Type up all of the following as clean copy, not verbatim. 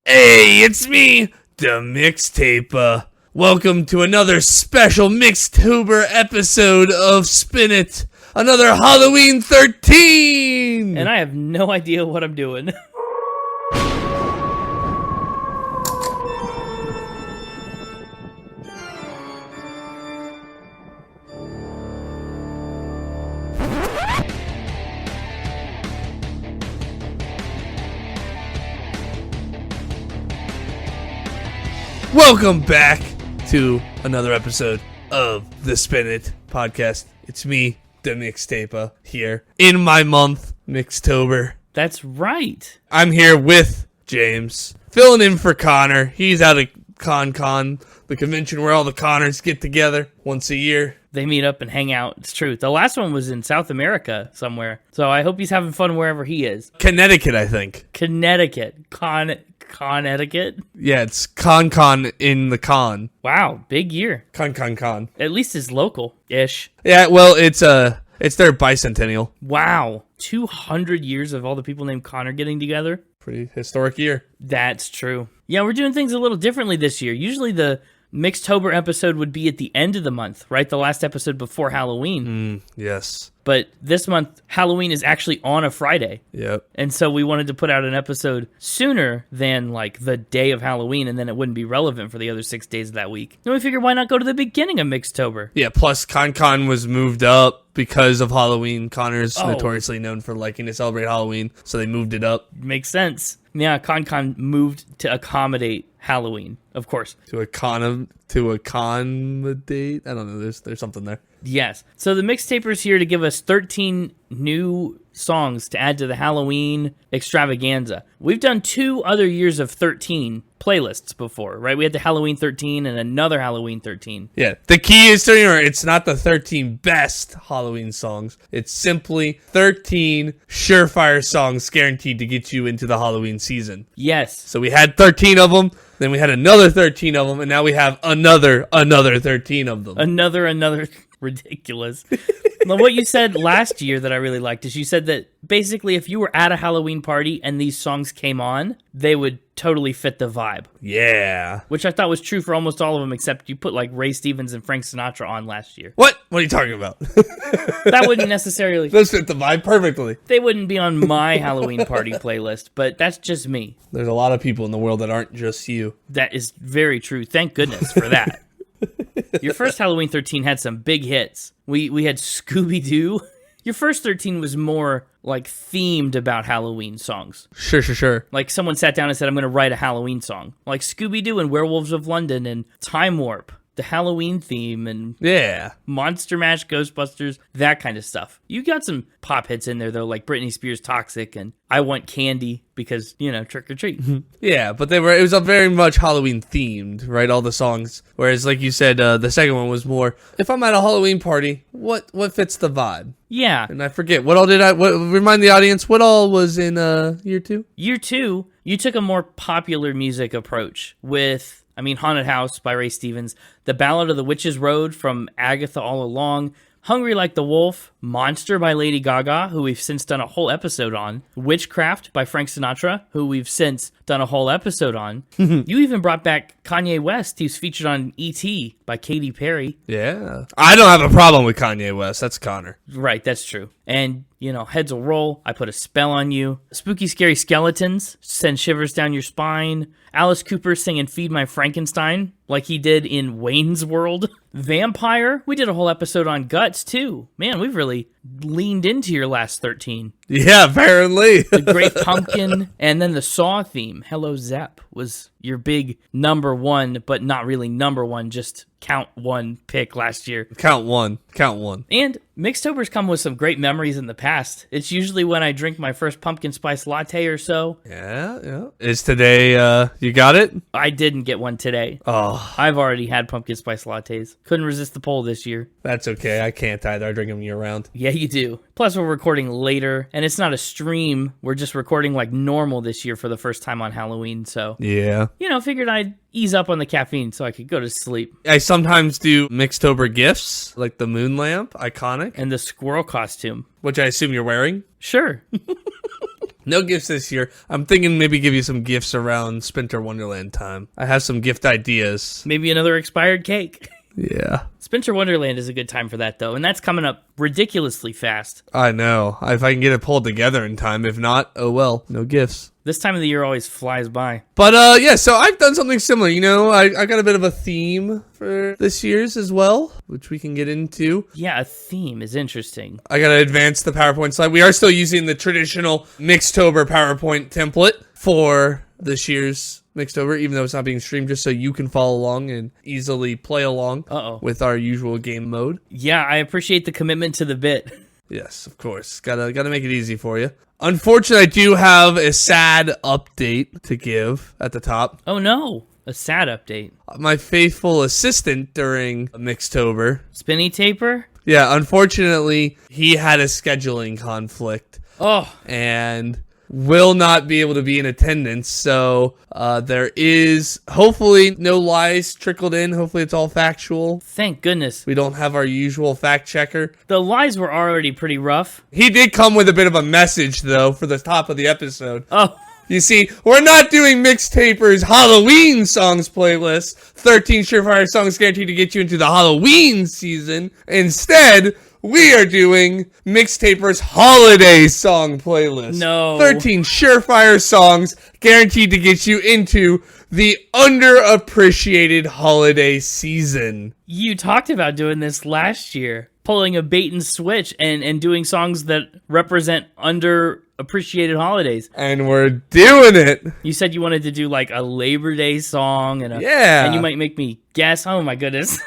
Hey, it's me, the Mixtaper. Welcome to another special Mixtober episode of Spin It. Another Halloween 13! And I have no idea what I'm doing. Welcome back to another episode of the Spin It podcast. It's me, the Mixtaper, here in my month, Mixtober. That's right. I'm here with James, filling in for Connor. He's out at Con, the convention where all the Connors get together once a year. They meet up and hang out. It's true. The last one was in South America somewhere. So I hope he's having fun wherever he is. Connecticut, I think. Connecticut. Con-etiquette? Yeah, it's Con in the con. Wow, big year. Con. At least it's local-ish. Yeah, well, it's their bicentennial. Wow. 200 years of all the people named Connor getting together? Pretty historic year. That's true. Yeah, we're doing things a little differently this year. Usually the Mixtober episode would be at the end of the month, right? The last episode before Halloween. Yes. But this month, Halloween is actually on a Friday. Yep. And so we wanted to put out an episode sooner than like the day of Halloween, and then it wouldn't be relevant for the other 6 days of that week. And we figured, why not go to the beginning of Mixtober? Yeah, plus Con was moved up because of Halloween. Connor's notoriously known for liking to celebrate Halloween, so they moved it up. Makes sense. Yeah, Con moved to accommodate Halloween, of course. To accommodate? I don't know, there's something there. Yes. So the Mixtaper's here to give us 13 new songs to add to the Halloween extravaganza. We've done 2 other years of 13 playlists before, right? We had the Halloween 13 and another Halloween 13. Yeah. The key is to remember, it's not the 13 best Halloween songs. It's simply 13 surefire songs guaranteed to get you into the Halloween season. Yes. So we had 13 of them, then we had another 13 of them, and now we have another 13 of them. Another ridiculous. Now, what you said last year that I really liked is you said that basically if you were at a Halloween party and these songs came on, they would totally fit the vibe. Yeah. Which I thought was true for almost all of them, except you put like Ray Stevens and Frank Sinatra on last year. What? What are you talking about? That wouldn't necessarily... Those fit the vibe perfectly. They wouldn't be on my Halloween party playlist, but that's just me. There's a lot of people in the world that aren't just you. That is very true. Thank goodness for that. Your first Halloween 13 had some big hits. We had Scooby-Doo. Your first 13 was more like themed about Halloween songs. Sure. Like someone sat down and said, I'm going to write a Halloween song. Like Scooby-Doo and Werewolves of London and Time Warp, the Halloween theme, and yeah, Monster Mash, Ghostbusters, that kind of stuff. You got some pop hits in there, though, like Britney Spears' Toxic and I Want Candy because, you know, trick or treat. Yeah, but it was a very much Halloween themed, right? All the songs. Whereas, like you said, the second one was more, if I'm at a Halloween party, what fits the vibe? Yeah. And I forget, remind the audience, what all was in year 2? Year 2, you took a more popular music approach with... Haunted House by Ray Stevens, The Ballad of the Witch's Road from Agatha All Along, Hungry Like the Wolf, Monster by Lady Gaga, who we've since done a whole episode on, Witchcraft by Frank Sinatra, who we've since done a whole episode on. You even brought back Kanye West, who's featured on E.T. by Katy Perry. Yeah. I don't have a problem with Kanye West. That's Connor. Right, that's true. And, Heads Will Roll, I Put a Spell on You. Spooky Scary Skeletons, Send Shivers Down Your Spine. Alice Cooper singing Feed My Frankenstein, like he did in Wayne's World. Vampire, we did a whole episode on Guts, too. Man, we've really leaned into your last 13. Yeah, apparently. The Great Pumpkin, and then the Saw theme, Hello Zep, was your big number one, but not really number one, just count one pick last year. Count one. And Mixtober's come with some great memories in the past. It's usually when I drink my first pumpkin spice latte or so. Yeah. Is today, you got it? I didn't get one today. Oh. I've already had pumpkin spice lattes. Couldn't resist the poll this year. That's okay. I can't either. I drink them year round. Yeah, you do. Plus, we're recording later, and it's not a stream. We're just recording like normal this year for the first time on Halloween, so... Yeah. Figured I'd ease up on the caffeine so I could go to sleep. I sometimes do Mixtober gifts, like the moon lamp, iconic. And the squirrel costume. Which I assume you're wearing? Sure. No gifts this year. I'm thinking maybe give you some gifts around Spinter Wonderland time. I have some gift ideas. Maybe another expired cake. Yeah. Spinter Wonderland is a good time for that, though, and that's coming up ridiculously fast. I know. If I can get it pulled together in time. If not, oh well. No gifts. This time of the year always flies by. But, yeah, so I've done something similar. You know, I got a bit of a theme for this year's as well, which we can get into. Yeah, a theme is interesting. I got to advance the PowerPoint slide. We are still using the traditional Mixtober PowerPoint template for this year's Mixtober, even though it's not being streamed, just so you can follow along and easily play along with our usual game mode. Yeah, I appreciate the commitment to the bit. Yes, of course. Gotta make it easy for you. Unfortunately, I do have a sad update to give at the top. Oh no, a sad update. My faithful assistant during Mixtober. Spinny Taper? Yeah, unfortunately, he had a scheduling conflict. Oh. And will not be able to be in attendance. So there is hopefully no lies trickled in. Hopefully it's all factual. Thank goodness. We don't have our usual fact checker. The lies were already pretty rough. He did come with a bit of a message, though, for the top of the episode. Oh. You see, we're not doing Mixtaper's Halloween songs playlist. 13 surefire songs guaranteed to get you into the Halloween season. Instead, we are doing Mixtaper's holiday song playlist. No. 13 surefire songs guaranteed to get you into the underappreciated holiday season. You talked about doing this last year, pulling a bait and switch and doing songs that represent underappreciated holidays. And we're doing it. You said you wanted to do like a Labor Day song and yeah. And you might make me guess. Oh my goodness.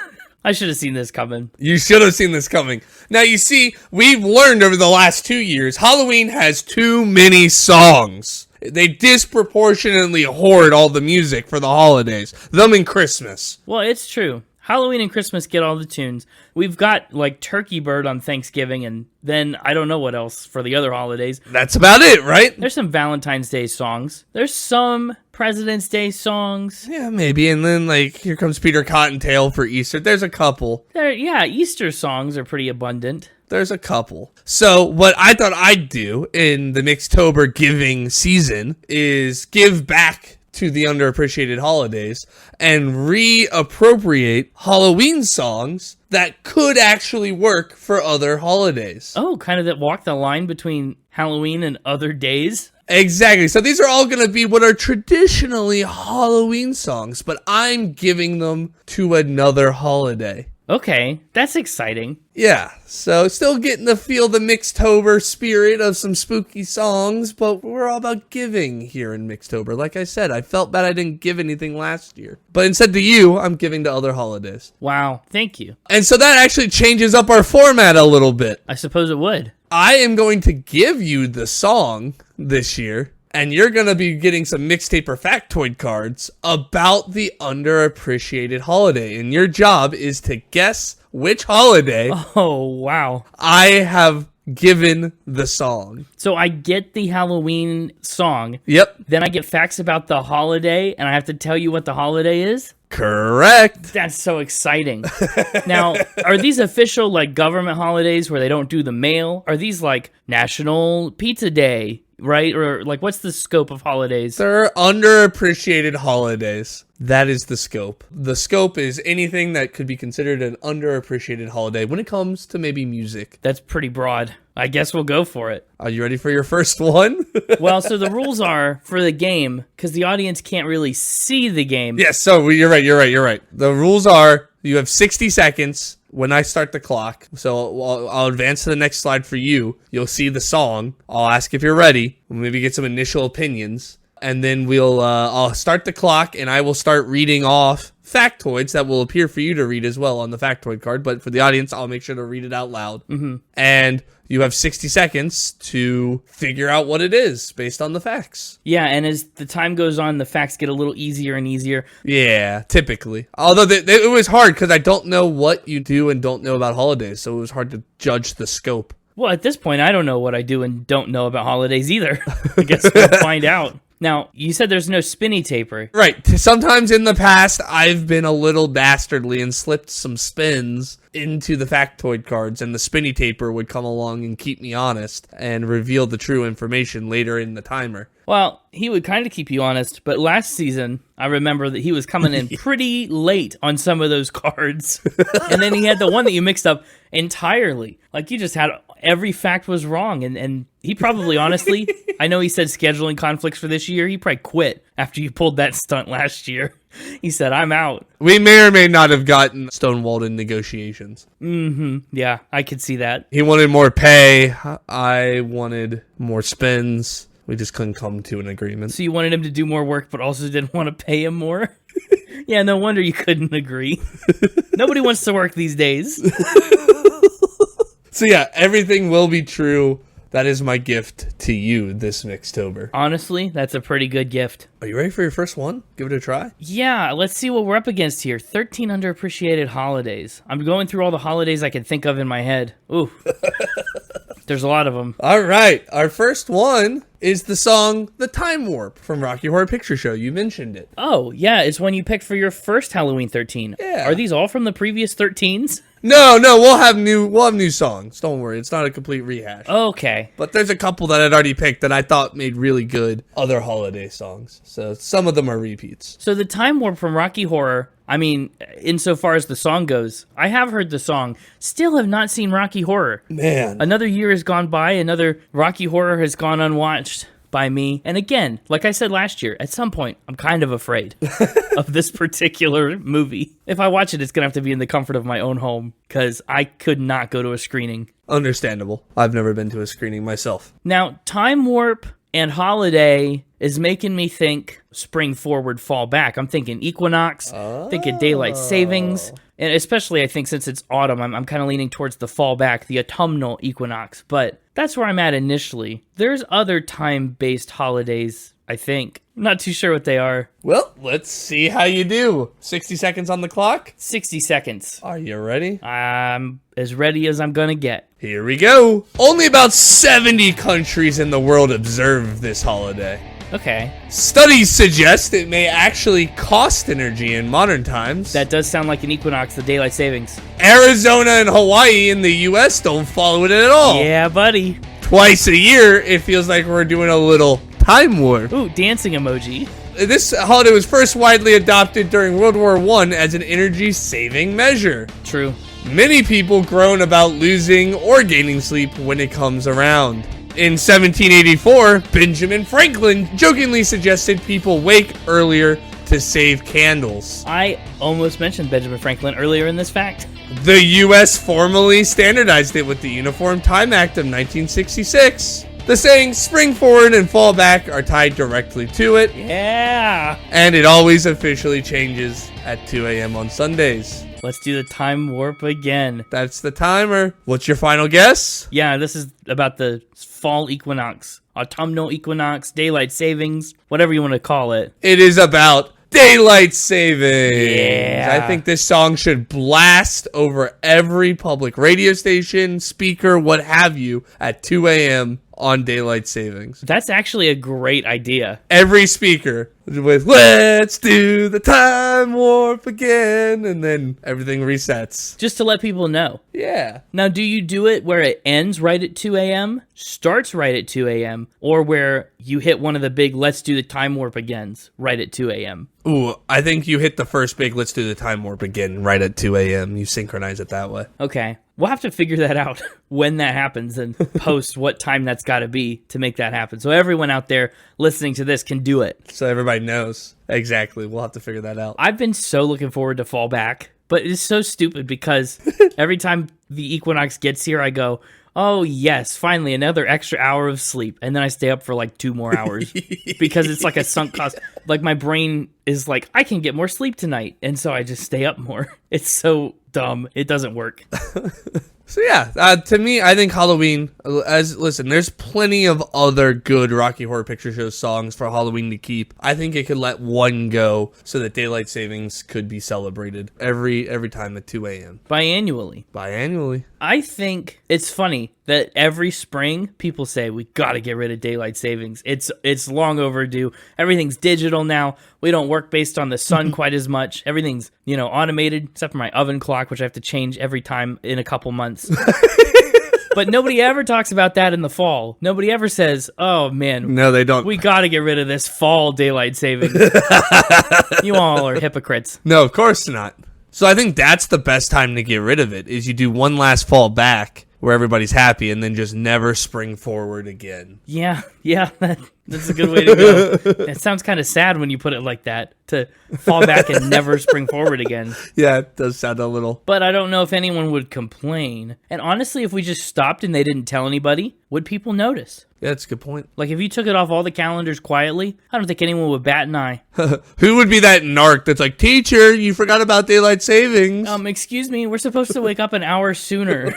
I should have seen this coming. You should have seen this coming. Now, you see, we've learned over the last 2 years, Halloween has too many songs. They disproportionately hoard all the music for the holidays. Them and Christmas. Well, it's true. Halloween and Christmas get all the tunes. We've got, like, Turkey Bird on Thanksgiving, and then I don't know what else for the other holidays. That's about it, right? There's some Valentine's Day songs. There's some President's Day songs. Yeah, maybe. And then, like, Here Comes Peter Cottontail for Easter. There's a couple. Yeah, Easter songs are pretty abundant. There's a couple. So what I thought I'd do in the Mixtober giving season is give back to the underappreciated holidays and reappropriate Halloween songs that could actually work for other holidays. Oh, kind of that walk the line between Halloween and other days? Exactly. So these are all going to be what are traditionally Halloween songs, but I'm giving them to another holiday. Okay, that's exciting. Yeah, so still getting to feel the Mixtober spirit of some spooky songs, but we're all about giving here in Mixtober. Like I said, I felt bad I didn't give anything last year. But instead to you, I'm giving to other holidays. Wow, thank you. And so that actually changes up our format a little bit. I suppose it would. I am going to give you the song this year, and you're going to be getting some Mixtaper factoid cards about the underappreciated holiday. And your job is to guess which holiday Oh, wow. I have given the song. So I get the Halloween song. Yep. Then I get facts about the holiday, and I have to tell you what the holiday is? Correct. That's so exciting. Now, are these official, like, government holidays where they don't do the mail? Are these, like, National Pizza Day, right? Or, like, what's the scope of holidays? They're underappreciated holidays. That is the scope. The scope is anything that could be considered an underappreciated holiday when it comes to maybe music. That's pretty broad. I guess we'll go for it. Are you ready for your first one? Well, so the rules are for the game, because the audience can't really see the game. Yes, so you're right. The rules are you have 60 seconds when I start the clock. So I'll advance to the next slide for you. You'll see the song. I'll ask if you're ready. We'll maybe get some initial opinions. And then I'll start the clock, and I will start reading off factoids that will appear for you to read as well on the factoid card. But for the audience, I'll make sure to read it out loud. Mm-hmm. And you have 60 seconds to figure out what it is based on the facts. Yeah, and as the time goes on, the facts get a little easier and easier. Yeah, typically. Although it was hard because I don't know what you do and don't know about holidays, so it was hard to judge the scope. Well, at this point, I don't know what I do and don't know about holidays either. I guess we'll find out. Now, you said there's no spinny taper. Right. Sometimes in the past, I've been a little dastardly and slipped some spins into the factoid cards, and the spinny taper would come along and keep me honest and reveal the true information later in the timer. Well, he would kind of keep you honest, but last season, I remember that he was coming in pretty late on some of those cards. And then he had the one that you mixed up entirely. Like, you just had every fact was wrong. And he probably, honestly, I know he said scheduling conflicts for this year. He probably quit after you pulled that stunt last year. He said, I'm out. We may or may not have gotten stonewalled in negotiations. Yeah, I could see that. He wanted more pay. I wanted more spins. We just couldn't come to an agreement. So you wanted him to do more work, but also didn't want to pay him more? Yeah, no wonder you couldn't agree. Nobody wants to work these days. So yeah, everything will be true. That is my gift to you this Mixtober. Honestly, that's a pretty good gift. Are you ready for your first one? Give it a try. Yeah, let's see what we're up against here. 13 underappreciated holidays. I'm going through all the holidays I can think of in my head. Ooh. There's a lot of them. All right. Our first one is the song The Time Warp from Rocky Horror Picture Show. You mentioned it. Oh, yeah. It's one you picked for your first Halloween 13. Yeah. Are these all from the previous 13s? No, we'll have new songs. Don't worry. It's not a complete rehash. Okay. But there's a couple that I'd already picked that I thought made really good other holiday songs. So some of them are repeats. So the Time Warp from Rocky Horror, I mean, insofar as the song goes, I have heard the song, still have not seen Rocky Horror. Man. Another year has gone by, another Rocky Horror has gone unwatched by me. And again, like I said last year, at some point, I'm kind of afraid of this particular movie. If I watch it, it's going to have to be in the comfort of my own home, because I could not go to a screening. Understandable. I've never been to a screening myself. Now, Time Warp and Holiday is making me think spring forward, fall back. I'm thinking equinox, thinking daylight savings, and especially I think since it's autumn, I'm kind of leaning towards the fall back, the autumnal equinox, but that's where I'm at initially. There's other time-based holidays, I think. I'm not too sure what they are. Well, let's see how you do. 60 seconds on the clock. 60 seconds. Are you ready? I'm as ready as I'm gonna get. Here we go. Only about 70 countries in the world observe this holiday. Okay. Studies suggest it may actually cost energy in modern times. That does sound like an equinox, the daylight savings. Arizona and Hawaii in the U.S. don't follow it at all. Yeah, buddy. Twice a year, it feels like we're doing a little time warp. Ooh, dancing emoji. This holiday was first widely adopted during World War I as an energy-saving measure. True. Many people groan about losing or gaining sleep when it comes around. In 1784, Benjamin Franklin jokingly suggested people wake earlier to save candles. I almost mentioned Benjamin Franklin earlier in this fact. The U.S. formally standardized it with the Uniform Time Act of 1966. The saying spring forward and fall back are tied directly to it. Yeah. And it always officially changes at 2 a.m. on Sundays. Let's do the time warp again. That's the timer. What's your final guess? Yeah, this is about the fall equinox, autumnal equinox, daylight savings, whatever you want to call it. It is about daylight savings. Yeah. I think this song should blast over every public radio station, speaker, what have you, at 2 a.m. on daylight savings. That's actually a great idea. Every speaker with "Let's do the time warp again," and then everything resets. Just to let people know. Yeah. Now, do you do it where it ends right at 2 a.m., starts right at 2 a.m., or where you hit one of the big "Let's do the time warp agains" right at 2 a.m.? Ooh, I think you hit the first big "Let's do the time warp again" right at 2 a.m. You synchronize it that way. Okay. We'll have to figure that out when that happens and post what time that's got to be to make that happen. So everyone out there listening to this can do it. So everybody knows. Exactly. We'll have to figure that out. I've been so looking forward to fall back, but it's so stupid because every time the equinox gets here, I go, oh, yes, finally, another extra hour of sleep. And then I stay up for like 2 more hours because it's like a sunk cost. Like my brain is like, I can get more sleep tonight. And so I just stay up more. It's so dumb. It doesn't work. So yeah, to me, I think Halloween, listen, there's plenty of other good Rocky Horror Picture Show songs for Halloween to keep. I think it could let one go so that daylight savings could be celebrated every time at 2 a.m. Biannually. I think it's funny that every spring people say we got to get rid of daylight savings. It's long overdue. Everything's digital now. We don't work based on the sun quite as much. Everything's, automated, except for my oven clock, which I have to change every time in a couple months. But nobody ever talks about that in the fall. Nobody ever says, oh, man. No, they don't. We got to get rid of this fall daylight savings. You all are hypocrites. No, of course not. So I think that's the best time to get rid of it, is you do one last fall back where everybody's happy and then just never spring forward again. Yeah, that's a good way to go. It sounds kind of sad when you put it like that, to fall back and never spring forward again. Yeah, it does sound a little. But I don't know if anyone would complain. And honestly, if we just stopped and they didn't tell anybody, would people notice? Yeah, that's a good point. Like, if you took it off all the calendars quietly, I don't think anyone would bat an eye. Who would be that narc that's like, teacher, you forgot about daylight savings? Excuse me, we're supposed to wake up an hour sooner.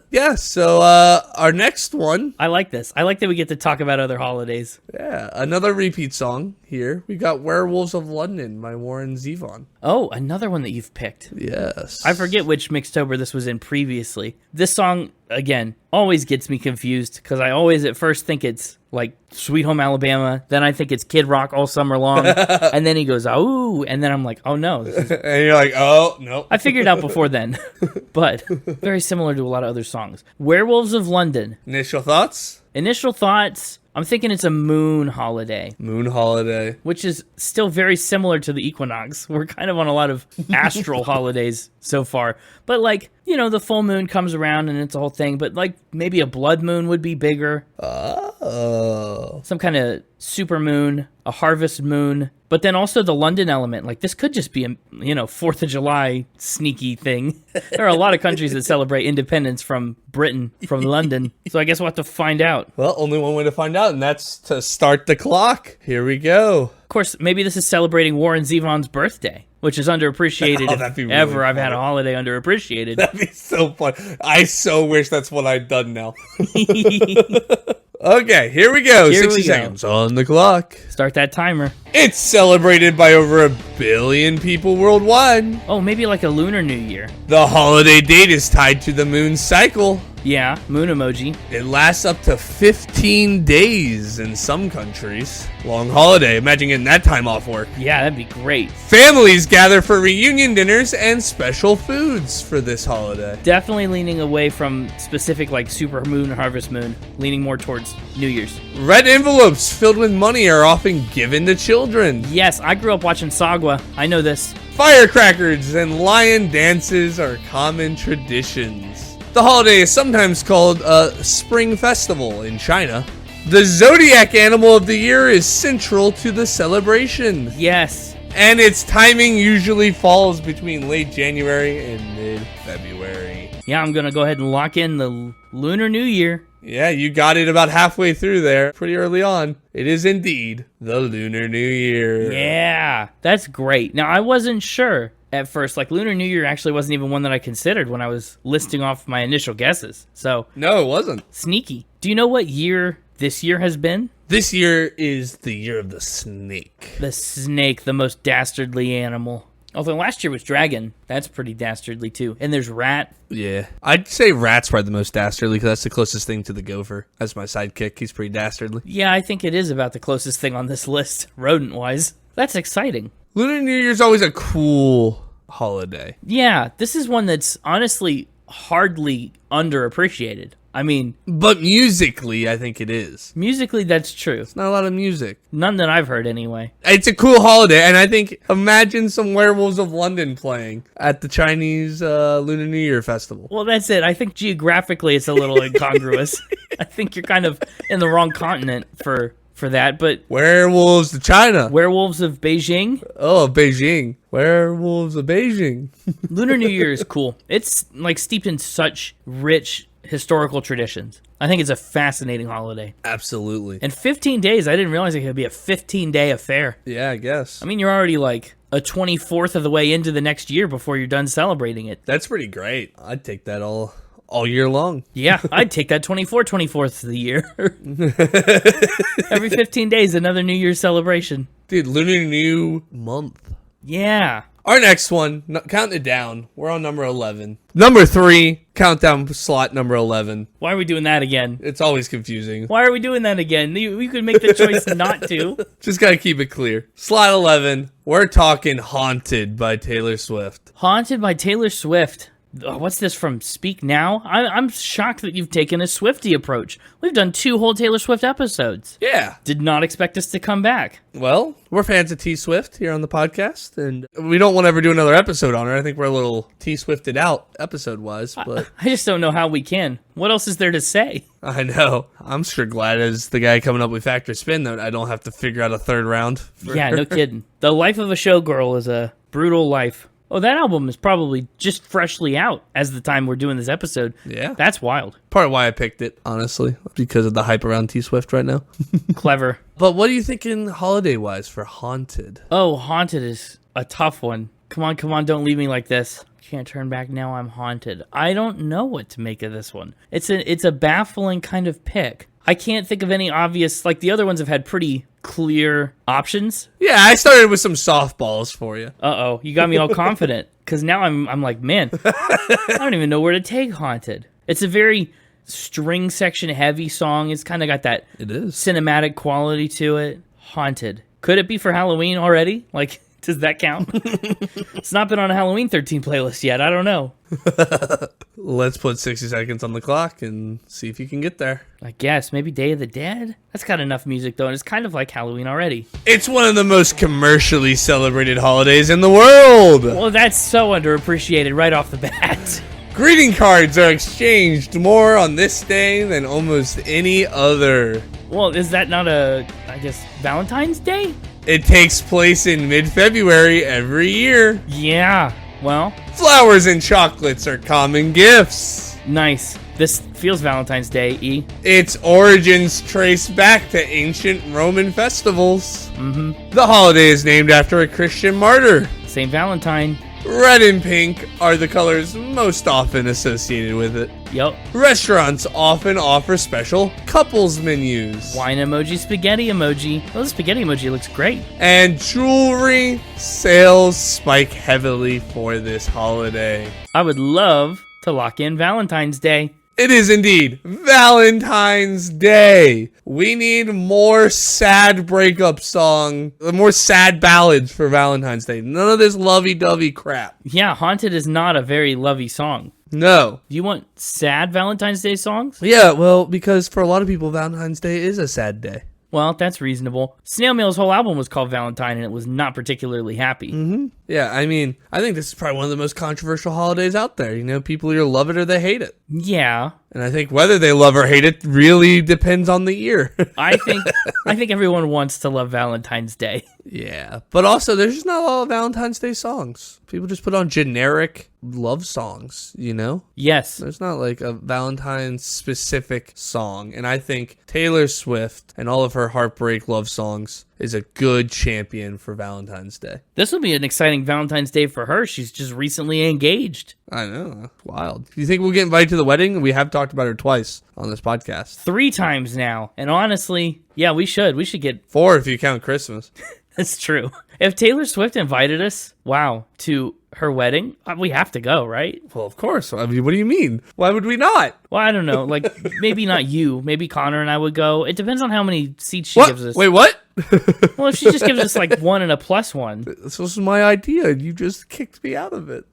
Yeah, so our next one. I like this. I like that we get to talk about other holidays. Yeah, another repeat song here. We got Werewolves of London by Warren Zevon. Oh, another one that you've picked. Yes. I forget which Mixtober this was in previously. This song, again, always gets me confused because I always at first think it's like Sweet Home Alabama. Then I think it's Kid Rock All Summer Long. And then he goes, oh, and then I'm like, oh no. And you're like, oh, no. I figured it out before then, but very similar to a lot of other songs. Werewolves of London. Initial thoughts? I'm thinking it's a moon holiday. Moon holiday. Which is still very similar to the equinox. We're kind of on a lot of astral holidays so far. But the full moon comes around and it's a whole thing. But maybe a blood moon would be bigger. Oh. Some kind of super moon, a harvest moon. But then also the London element. This could just be a, 4th of July sneaky thing. There are a lot of countries that celebrate independence from Britain, from London. So I guess we'll have to find out. Well, only one way to find out, and that's to start the clock. Here we go. Of course, maybe this is celebrating Warren Zevon's birthday, which is underappreciated if really ever funny. I've had a holiday underappreciated. That'd be so fun. I so wish that's what I'd done now. Okay, here we go. 60 seconds on the clock. Start that timer. It's celebrated by over 1 billion people worldwide. Oh, maybe like a Lunar New Year. The holiday date is tied to the moon's cycle. Yeah, moon emoji. It lasts up to 15 days in some countries. Long holiday. Imagine getting that time off work. Yeah, that'd be great. Families gather for reunion dinners and special foods for this holiday. Definitely leaning away from specific super moon, harvest moon, leaning more towards New Year's. Red envelopes filled with money are often given to children. Yes, I grew up watching Sagwa. I know this. Firecrackers and lion dances are common traditions. The holiday is sometimes called a Spring Festival in China. The zodiac animal of the year is central to the celebration. Yes. And its timing usually falls between late January and mid-February. Yeah, I'm going to go ahead and lock in the Lunar New Year. Yeah, you got it about halfway through there, pretty early on. It is indeed the Lunar New Year. Yeah, that's great. Now, I wasn't sure at first. Lunar New Year actually wasn't even one that I considered when I was listing off my initial guesses. So no, it wasn't. Sneaky. Do you know what year this year has been? This year is the year of the snake. The snake, the most dastardly animal. Although last year was dragon. That's pretty dastardly too. And there's rat. Yeah. I'd say rat's probably the most dastardly because that's the closest thing to the gopher. That's my sidekick. He's pretty dastardly. Yeah, I think it is about the closest thing on this list, rodent-wise. That's exciting. Lunar New Year's always a cool holiday. Yeah, this is one that's honestly hardly underappreciated. I mean... But musically, I think it is. Musically, that's true. It's not a lot of music. None that I've heard, anyway. It's a cool holiday, and I think, imagine some Werewolves of London playing at the Chinese Lunar New Year festival. Well, that's it. I think geographically it's a little incongruous. I think you're kind of in the wrong continent for that, but... Werewolves of China. Werewolves of Beijing? Oh, Beijing. Werewolves of Beijing. Lunar New Year is cool. It's, steeped in such rich historical traditions. I think it's a fascinating holiday. Absolutely. And 15 days, I didn't realize it could be a 15-day affair. Yeah, I guess. I mean, you're already a 24th of the way into the next year before you're done celebrating it. That's pretty great. I'd take that all all year long. Yeah, I'd take that 24th of the year. Every 15 days, another New Year's celebration. Dude, Lunar New Month. Yeah. Our next one, count it down. We're on number 11. Number 3, countdown slot number 11. Why are we doing that again? It's always confusing. Why are we doing that again? We could make the choice not to. Just gotta keep it clear. Slot 11, we're talking Haunted by Taylor Swift. Haunted by Taylor Swift. What's this from Speak Now? I'm shocked that you've taken a Swiftie approach. We've done 2 whole Taylor Swift episodes. Yeah. Did not expect us to come back. Well, we're fans of T Swift here on the podcast, and we don't want to ever do another episode on her. I think we're a little T Swifted out episode-wise, but... I just don't know how we can. What else is there to say? I know. I'm sure glad as the guy coming up with Factor Spin that I don't have to figure out a third round. Yeah, no kidding. The life of a showgirl is a brutal life. Oh, that album is probably just freshly out as the time we're doing this episode. Yeah. That's wild. Part of why I picked it, honestly, because of the hype around T Swift right now. Clever. But what are you thinking holiday-wise for Haunted? Oh, Haunted is a tough one. Come on, don't leave me like this. Can't turn back now, I'm haunted. I don't know what to make of this one. It's a baffling kind of pick. I can't think of any obvious, like the other ones have had pretty clear options. Yeah, I started with some softballs for you. Uh-oh, you got me all confident. Because now I'm like, man, I don't even know where to take Haunted. It's a very string section heavy song. It's kind of got that cinematic quality to it. Haunted. Could it be for Halloween already? Like, does that count? It's not been on a Halloween 13 playlist yet. I don't know. Let's put 60 seconds on the clock and see if you can get there. I guess. Maybe Day of the Dead? That's got enough music, though, and it's kind of like Halloween already. It's one of the most commercially celebrated holidays in the world. Well, that's so underappreciated right off the bat. Greeting cards are exchanged more on this day than almost any other. Well, is that not Valentine's Day? It takes place in mid-February every year. Yeah, well. Flowers and chocolates are common gifts. Nice. This feels Valentine's Day, E. Its origins trace back to ancient Roman festivals. Mm-hmm. The holiday is named after a Christian martyr. St. Valentine. Red and pink are the colors most often associated with it. Yup. Restaurants often offer special couples menus. Wine emoji, spaghetti emoji. Oh, the spaghetti emoji looks great. And jewelry sales spike heavily for this holiday. I would love to lock in Valentine's Day. It is indeed Valentine's Day. We need more sad breakup more sad ballads for Valentine's Day. None of this lovey-dovey crap. Yeah, Haunted is not a very lovey song. No. Do you want sad Valentine's Day songs? Yeah, well, because for a lot of people, Valentine's Day is a sad day. Well, that's reasonable. Snail Mail's whole album was called Valentine, and it was not particularly happy. Mm-hmm. Yeah, I mean, I think this is probably one of the most controversial holidays out there. You know, people either love it or they hate it. Yeah. And I think whether they love or hate it really depends on the year. I think everyone wants to love Valentine's Day. Yeah, but also there's just not a lot of Valentine's Day songs. People just put on generic love songs, you know? Yes. There's not like a Valentine's specific song. And I think Taylor Swift and all of her heartbreak love songs is a good champion for Valentine's Day. This will be an exciting Valentine's Day for her. She's just recently engaged. I know. Wild. Do you think we'll get invited to the wedding? We have talked about her twice on this podcast. 3 times now. And honestly, yeah, we should. We should get 4 if you count Christmas. That's true. If Taylor Swift invited us, to her wedding, we have to go, right? Well, of course. I mean, what do you mean? Why would we not? Well, I don't know. Like, maybe not you. Maybe Connor and I would go. It depends on how many seats she gives us. Wait, what? Well, if she just gives us like 1 and a +1. This was my idea, and you just kicked me out of it.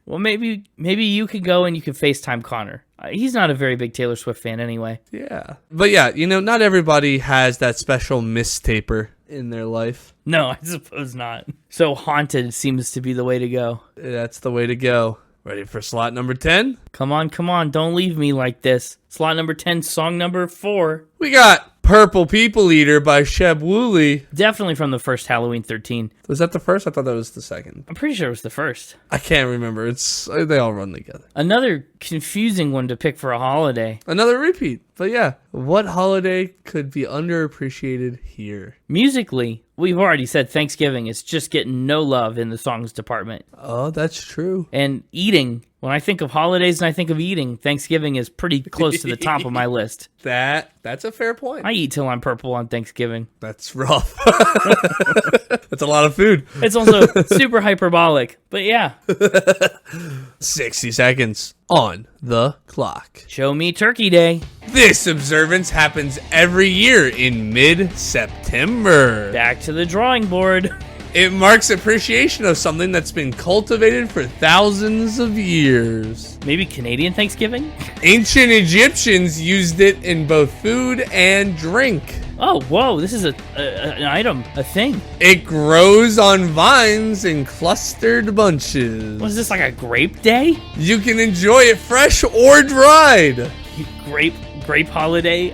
Well, maybe you could go and you could FaceTime Connor. He's not a very big Taylor Swift fan anyway. Yeah. But yeah, you know, not everybody has that special Mixtaper in their life. No, I suppose not. So Haunted seems to be the way to go. That's the way to go. Ready for slot number 10? Come on. Don't leave me like this. Slot number 10, song number 4. We got Purple People Eater by Sheb Wooley. Definitely from the first Halloween 13. Was that the first? I thought that was the second. I'm pretty sure it was the first. I can't remember. They all run together. Another confusing one to pick for a holiday. Another repeat. But yeah, what holiday could be underappreciated here? Musically, we've already said Thanksgiving is just getting no love in the songs department. Oh, that's true. And eating, when I think of holidays and I think of eating, Thanksgiving is pretty close to the top of my list. That's a fair point. I eat till I'm purple on Thanksgiving. That's rough. That's a lot of food. It's also super hyperbolic, but yeah. 60 seconds on the clock. Show me Turkey Day. This observance happens every year in mid-September. Back to the drawing board. It marks appreciation of something that's been cultivated for thousands of years. Maybe Canadian Thanksgiving? Ancient Egyptians used it in both food and drink. Oh, whoa, this is an item, a thing. It grows on vines in clustered bunches. Was this like a grape day? You can enjoy it fresh or dried. Grape holiday?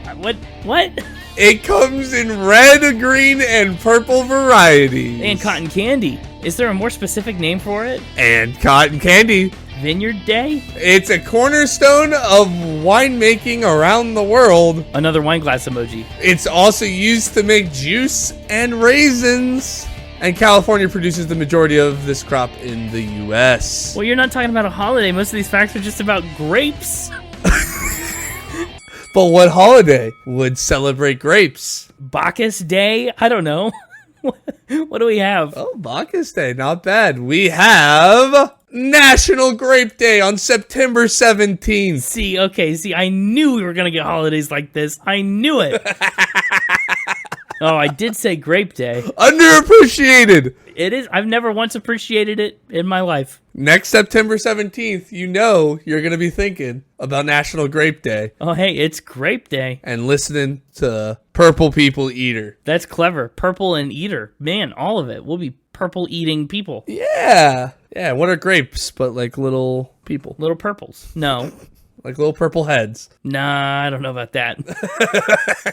What? It comes in red, green, and purple varieties. And cotton candy. Is there a more specific name for it? And cotton candy. Vineyard Day? It's a cornerstone of winemaking around the world. Another wine glass emoji. It's also used to make juice and raisins. And California produces the majority of this crop in the U.S. Well, you're not talking about a holiday. Most of these facts are just about grapes. But what holiday would celebrate grapes? Bacchus Day? I don't know. What do we have? Oh, Bacchus Day. Not bad. We have National Grape Day on September 17th. See, I knew we were going to get holidays like this. I knew it. Oh, I did say Grape Day. Underappreciated. It is. I've never once appreciated it in my life. Next September 17th, you know you're going to be thinking about National Grape Day. Oh, hey, it's Grape Day. And listening to Purple People Eater. That's clever. Purple and eater. Man, all of it. We'll be purple eating people. Yeah. Yeah, what are grapes but like little people? Little purples. No. Like little purple heads. Nah, I don't know about that.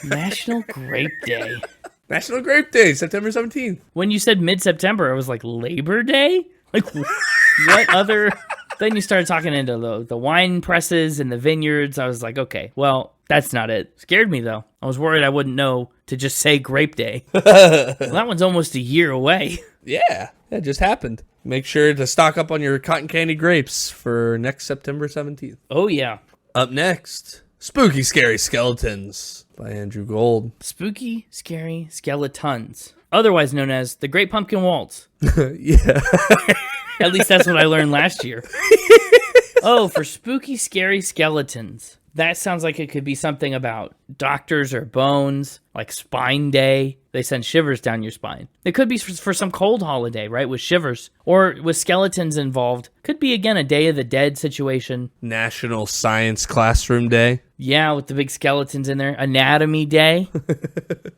National Grape Day. National Grape Day, September 17th. When you said mid-September, I was like, Labor Day? Like, what other... Then you started talking into the wine presses and the vineyards. I was like, okay, well, that's not it. Scared me, though. I was worried I wouldn't know to just say Grape Day. Well, that one's almost a year away. Yeah, that just happened. Make sure to stock up on your cotton candy grapes for next September 17th. Oh, yeah. Up next, Spooky Scary Skeletons by Andrew Gold. Spooky Scary Skeletons, otherwise known as the Great Pumpkin Waltz. Yeah. At least that's what I learned last year. Oh, for Spooky Scary Skeletons. That sounds like it could be something about doctors or bones, like Spine Day. They send shivers down your spine. It could be for some cold holiday, right, with shivers. Or with skeletons involved. Could be, again, a Day of the Dead situation. National Science Classroom Day. Yeah, with the big skeletons in there. Anatomy Day.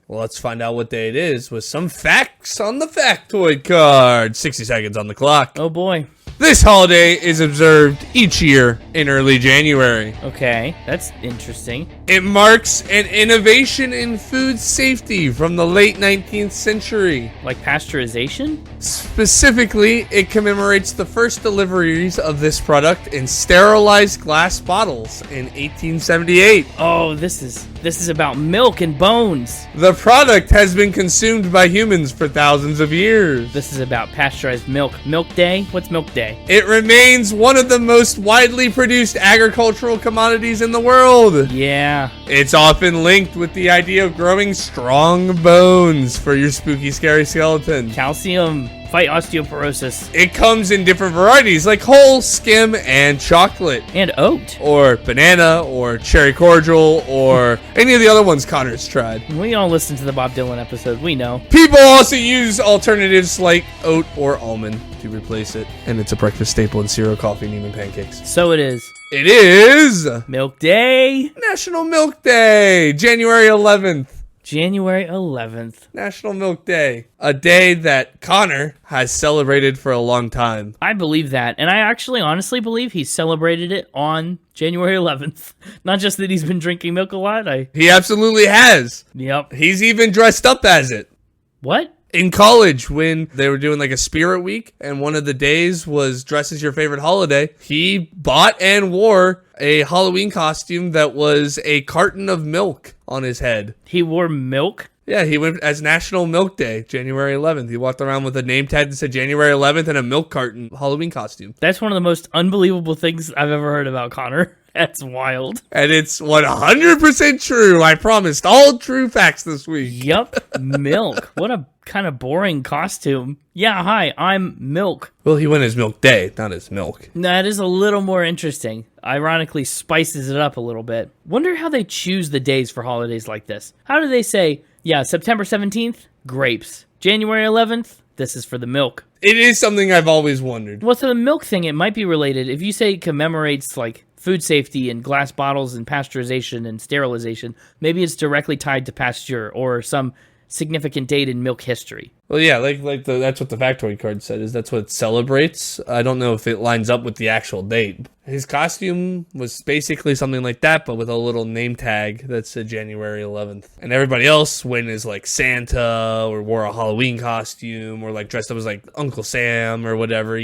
Well, let's find out what day it is with some facts on the factoid card. 60 seconds on the clock. Oh, boy. This holiday is observed each year in early January. Okay, that's interesting. It marks an innovation in food safety from the late 19th century. Like pasteurization? Specifically, it commemorates the first deliveries of this product in sterilized glass bottles in 1878. Oh, this is about milk and bones. The product has been consumed by humans for thousands of years. This is about pasteurized milk. Milk Day? What's Milk Day? It remains one of the most widely produced agricultural commodities in the world. Yeah. It's often linked with the idea of growing strong bones for your spooky, scary skeleton. Calcium. Fight osteoporosis. It comes in different varieties like whole, skim, and chocolate. And oat. Or banana, or cherry cordial, or any of the other ones Connor's tried. We all listen to the Bob Dylan episode. We know. People also use alternatives like oat or almond to replace it. And it's a breakfast staple in cereal, coffee, and even pancakes. So it is. It is Milk Day. National Milk Day, January 11th. January 11th. National Milk Day. A day that Connor has celebrated for a long time. I believe that. And I actually honestly believe he celebrated it on January 11th. Not just that he's been drinking milk a lot. He absolutely has. Yep. He's even dressed up as it. What? In college, when they were doing like a spirit week and one of the days was dress as your favorite holiday, he bought and wore a Halloween costume that was a carton of milk on his head. He wore milk? Yeah, he went as National Milk Day, January 11th. He walked around with a name tag that said January 11th and a milk carton Halloween costume. That's one of the most unbelievable things I've ever heard about Connor. That's wild. And it's 100% true. I promised all true facts this week. Yup, milk. What a kind of boring costume. Yeah, hi, I'm Milk. Well, he went as Milk Day, not as Milk. That is a little more interesting. Ironically spices it up a little bit. Wonder how they choose the days for holidays like this. How do they say, yeah, September 17th, grapes. January 11th, this is for the milk. It is something I've always wondered. Well, to the milk thing, it might be related. If you say it commemorates, like, food safety and glass bottles and pasteurization and sterilization, maybe it's directly tied to pasture or some significant date in milk history. Well, yeah, that's what the factoid card said, is that's what it celebrates. I don't know if it lines up with the actual date. His costume was basically something like that, but with a little name tag that said January 11th. And everybody else went as like Santa or wore a Halloween costume or like dressed up as like Uncle Sam or whatever,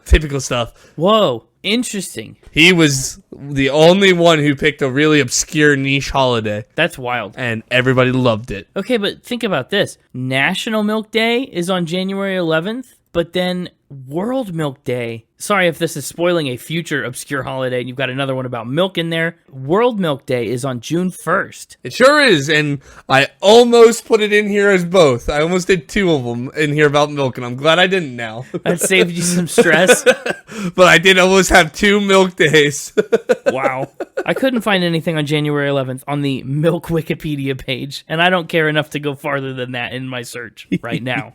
typical stuff. Whoa, interesting. He was the only one who picked a really obscure niche holiday. That's wild. And everybody loved it. Okay, but think about this. National Milk Day is on January 11th, but then World Milk Day. Sorry if this is spoiling a future obscure holiday and you've got another one about milk in there. World Milk Day is on June 1st. It sure is, and I almost put it in here as both. I almost did two of them in here about milk, and I'm glad I didn't now. That saved you some stress. But I did almost have 2 milk days. Wow. I couldn't find anything on January 11th on the Milk Wikipedia page, and I don't care enough to go farther than that in my search right now.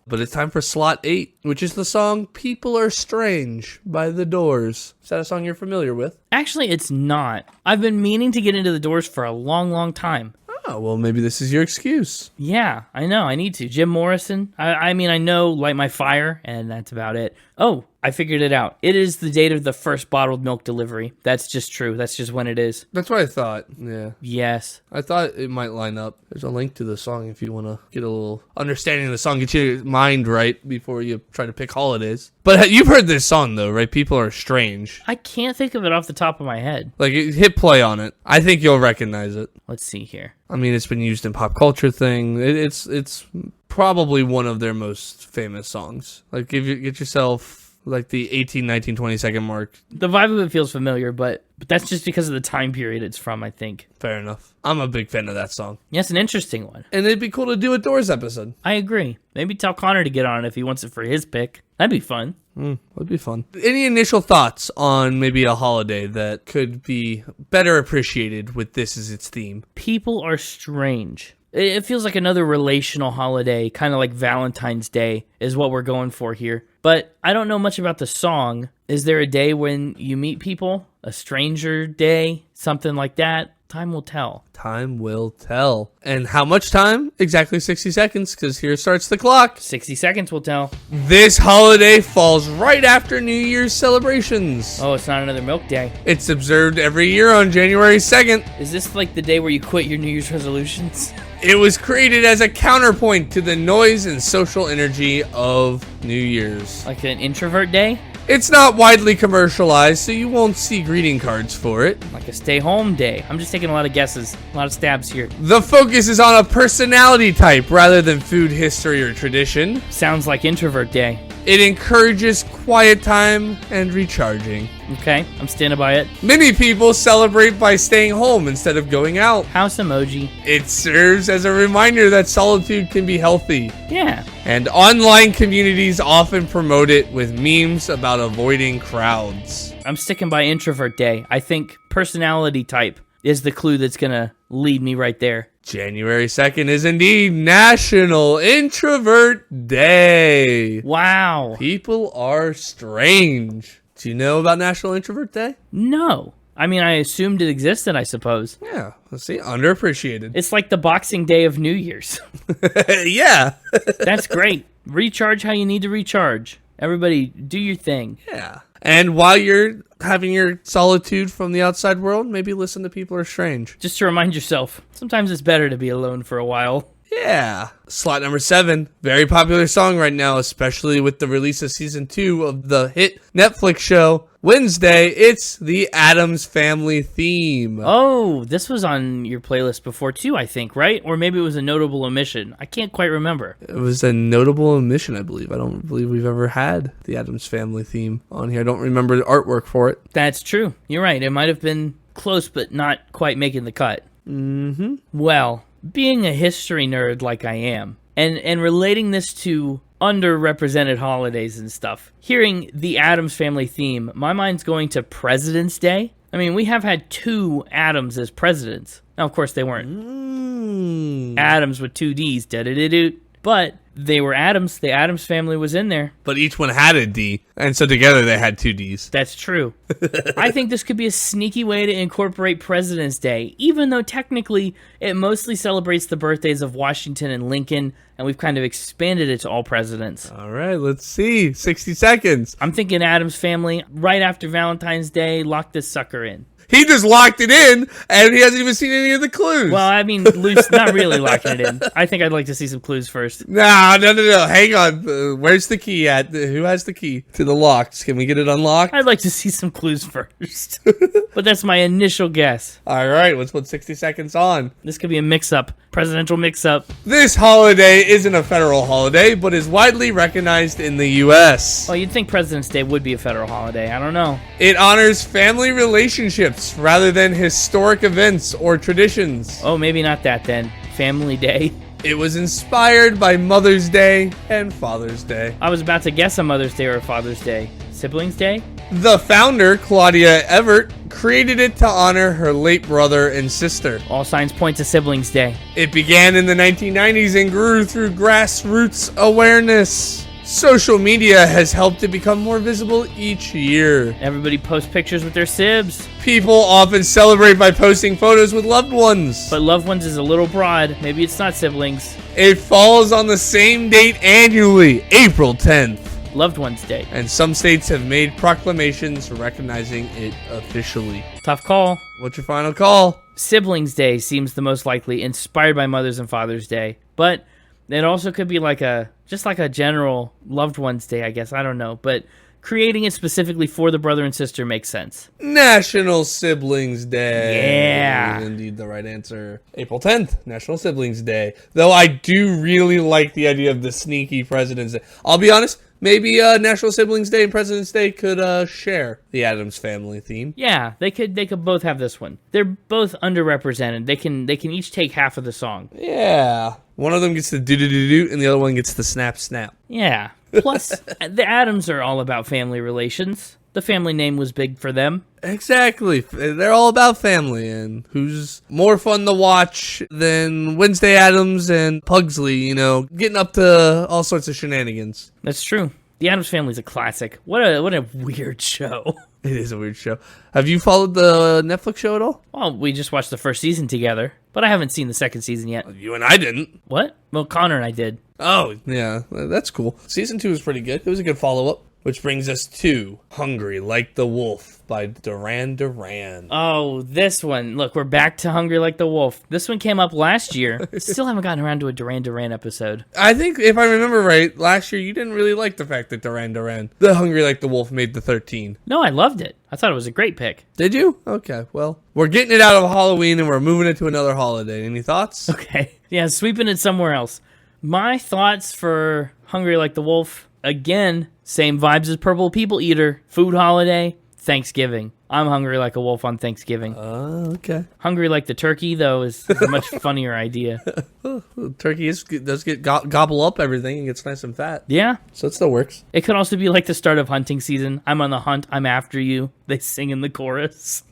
But it's time for slot 8, which is the song People Are Strange by The Doors. Is that a song you're familiar with? Actually, it's not. I've been meaning to get into The Doors for a long, long time. Oh, well, maybe this is your excuse. Yeah, I know. I need to. Jim Morrison. I mean, I know Light My Fire, and that's about it. Oh, I figured it out. It is the date of the first bottled milk delivery. That's just true. That's just when it is. That's what I thought, yeah. Yes. I thought it might line up. There's a link to the song if you want to get a little understanding of the song, get your mind right before you try to pick holidays. But you've heard this song, though, right? People Are Strange. I can't think of it off the top of my head. Like, hit play on it. I think you'll recognize it. Let's see here. I mean, it's been used in pop culture thing. It's probably one of their most famous songs. Like, get yourself like the 18, 19, 20 second mark. The vibe of it feels familiar, but that's just because of the time period it's from, I think. Fair enough. I'm a big fan of that song. Yeah, it's an interesting one. And it'd be cool to do a Doors episode. I agree. Maybe tell Connor to get on it if he wants it for his pick. That'd be fun. That'd be fun. Any initial thoughts on maybe a holiday that could be better appreciated with this as its theme? People are strange. It feels like another relational holiday, kind of like Valentine's Day is what we're going for here. But I don't know much about the song. Is there a day when you meet people? A stranger day? Something like that? Time will tell. Time will tell. And how much time? Exactly 60 seconds, because here starts the clock. 60 seconds will tell. This holiday falls right after New Year's celebrations. Oh, it's not another milk day. It's observed every year on January 2nd. Is this like the day where you quit your New Year's resolutions? It was created as a counterpoint to the noise and social energy of New Year's. Like an introvert day? It's not widely commercialized, so you won't see greeting cards for it. Like a stay-home day. I'm just taking a lot of guesses, a lot of stabs here. The focus is on a personality type rather than food history or tradition. Sounds like introvert day. It encourages quiet time and recharging. Okay, I'm standing by it. Many people celebrate by staying home instead of going out. House emoji. It serves as a reminder that solitude can be healthy. Yeah. And online communities often promote it with memes about avoiding crowds. I'm sticking by introvert day. I think personality type is the clue that's going to lead me right there. January 2nd is indeed National Introvert Day. Wow. People are strange. Do you know about National Introvert Day? No. I mean, I assumed it existed, I suppose. Yeah, let's see, underappreciated. It's like the Boxing Day of New Year's. Yeah. That's great. Recharge how you need to recharge. Everybody, do your thing. Yeah. And while you're having your solitude from the outside world, maybe listen to People Are Strange. Just to remind yourself, sometimes it's better to be alone for a while. Yeah. Slot number 7. Very popular song right now, especially with the release of season 2 of the hit Netflix show Wednesday. It's the Addams Family theme. Oh, this was on your playlist before too, I think, right? Or maybe it was a notable omission. I can't quite remember. It was a notable omission, I believe. I don't believe we've ever had the Addams Family theme on here. I don't remember the artwork for it. That's true. You're right. It might have been close, but not quite making the cut. Mm-hmm. Well, being a history nerd like I am, and relating this to underrepresented holidays and stuff, hearing the Addams Family theme, my mind's going to President's Day. I mean, we have had 2 Addams as presidents. Now, of course, they weren't Addams with 2 Ds, da-da-da-doot, but they were Addams. The Addams family was in there. But each one had a D, and so together they had 2 Ds. That's true. I think this could be a sneaky way to incorporate President's Day, even though technically it mostly celebrates the birthdays of Washington and Lincoln, and we've kind of expanded it to all presidents. All right, let's see. 60 seconds. I'm thinking Addams Family, right after Valentine's Day, lock this sucker in. He just locked it in, and he hasn't even seen any of the clues. Well, I mean, loose, not really locking it in. I think I'd like to see some clues first. No. Hang on. Where's the key at? Who has the key to the locks? Can we get it unlocked? I'd like to see some clues first. But that's my initial guess. All right, let's put 60 seconds on. This could be a mix-up, presidential mix-up. This holiday isn't a federal holiday, but is widely recognized in the U.S. Well, you'd think President's Day would be a federal holiday. I don't know. It honors family relationships rather than historic events or traditions. Oh, maybe not that then. Family Day. It was inspired by Mother's Day and Father's Day. I was about to guess a Mother's Day or a Father's Day. Siblings Day? The founder, Claudia Evert, created it to honor her late brother and sister. All signs point to Siblings Day. It began in the 1990s and grew through grassroots awareness. Social media has helped it become more visible each year. Everybody posts pictures with their sibs. People often celebrate by posting photos with loved ones. But loved ones is a little broad. Maybe it's not siblings. It falls on the same date annually, April 10th. Loved Ones Day. And some states have made proclamations recognizing it officially. Tough call. What's your final call? Siblings Day seems the most likely, inspired by Mother's and Father's Day. But it also could be just like a general Loved Ones Day, I guess. I don't know. But creating it specifically for the brother and sister makes sense. National Siblings Day. Yeah. Is indeed the right answer. April 10th, National Siblings Day. Though I do really like the idea of the sneaky President's Day. I'll be honest, maybe National Siblings Day and President's Day could share the Addams Family theme. Yeah, they could both have this one. They're both underrepresented. They can each take half of the song. Yeah. One of them gets the do-do-do-do, and the other one gets the snap-snap. Yeah. Plus, the Addams are all about family relations. The family name was big for them. Exactly. They're all about family, and who's more fun to watch than Wednesday Addams and Pugsley, getting up to all sorts of shenanigans. That's true. The Addams Family's a classic. What a weird show. It is a weird show. Have you followed the Netflix show at all? Well, we just watched the first season together, but I haven't seen the second season yet. You and I didn't. What? Well, Connor and I did. Oh, yeah. That's cool. Season 2 was pretty good. It was a good follow-up. Which brings us to Hungry Like the Wolf by Duran. Oh, this one. Look, we're back to Hungry Like the Wolf. This one came up last year. Still haven't gotten around to a Duran episode. I think, if I remember right, last year you didn't really like the fact that Duran, the Hungry Like the Wolf, made the 13. No, I loved it. I thought it was a great pick. Did you? Okay, well, we're getting it out of Halloween and we're moving it to another holiday. Any thoughts? Okay. Yeah, sweeping it somewhere else. My thoughts for Hungry Like the Wolf, again, same vibes as Purple People Eater, food holiday, Thanksgiving. I'm hungry like a wolf on Thanksgiving. Oh, okay. Hungry like the turkey, though, is a much funnier idea. Turkey does get gobble up everything and gets nice and fat. Yeah. So it still works. It could also be like the start of hunting season. I'm on the hunt. I'm after you. They sing in the chorus.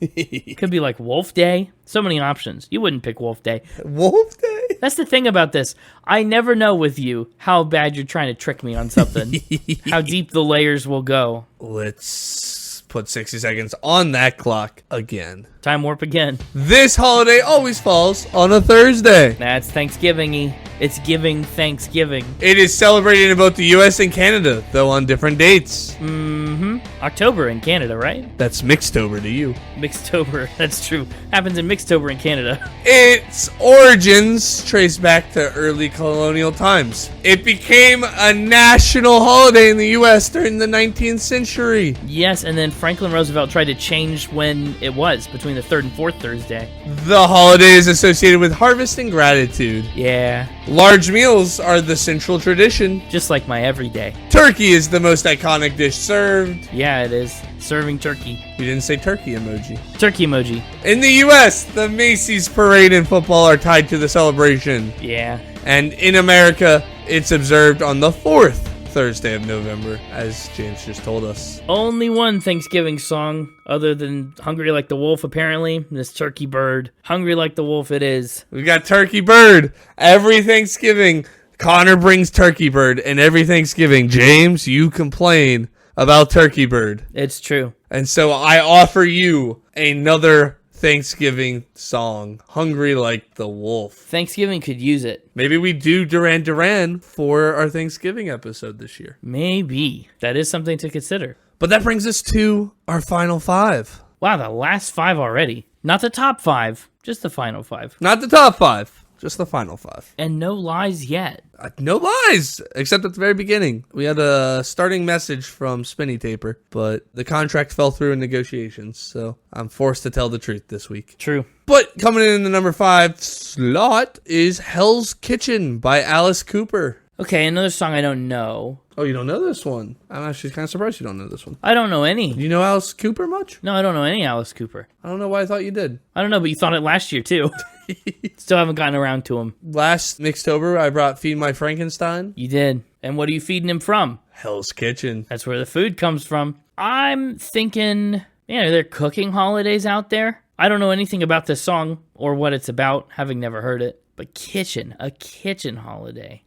Could be like Wolf Day. So many options. You wouldn't pick Wolf Day. Wolf Day? That's the thing about this. I never know with you how bad you're trying to trick me on something. How deep the layers will go. Let's put 60 seconds on that clock again. Time warp again. This holiday always falls on a Thursday. That's Thanksgiving-y. It's giving Thanksgiving. It is celebrated in both the U.S. and Canada, though on different dates. October in Canada, right? That's Mixtober to you. Mixtober, that's true. Happens in Mixtober in Canada. Its origins trace back to early colonial times. It became a national holiday in the U.S. during the 19th century. Yes, and then Franklin Roosevelt tried to change when it was, between the 3rd and 4th Thursday. The holiday is associated with harvest and gratitude. Yeah. Large meals are the central tradition. Just like my everyday. Turkey is the most iconic dish served. Yeah, it is. Serving turkey. We didn't say turkey emoji. Turkey emoji. In the U.S., the Macy's parade and football are tied to the celebration. Yeah. And in America, it's observed on the 4th Thursday of November, as James just told us. Only one Thanksgiving song other than Hungry Like the Wolf, apparently. This Turkey Bird. Hungry Like the Wolf it is. We got Turkey Bird. Every Thanksgiving, Connor brings Turkey Bird. And every Thanksgiving, James, you complain about Turkey Bird. It's true. And so I offer you another Thanksgiving song, Hungry Like the Wolf. Thanksgiving could use it. Maybe we do Duran for our Thanksgiving episode this year. Maybe. That is something to consider. But that brings us to our final 5. Wow, the last 5 already. Not the top 5, just the final 5. Not the top 5, just the final 5. And no lies yet. No lies, except at the very beginning. We had a starting message from Mixtaper, but the contract fell through in negotiations, so I'm forced to tell the truth this week. True. But coming in the number 5 slot is Hell's Kitchen by Alice Cooper. Okay, another song I don't know. Oh, you don't know this one? I'm actually kind of surprised you don't know this one. I don't know any. Do you know Alice Cooper much? No, I don't know any Alice Cooper. I don't know why I thought you did. I don't know, but you thought it last year, too. Still haven't gotten around to him. Last Mixtober, I brought Feed My Frankenstein. You did. And what are you feeding him from? Hell's Kitchen. That's where the food comes from. I'm thinking, man, are there cooking holidays out there? I don't know anything about this song or what it's about, having never heard it. But a kitchen holiday.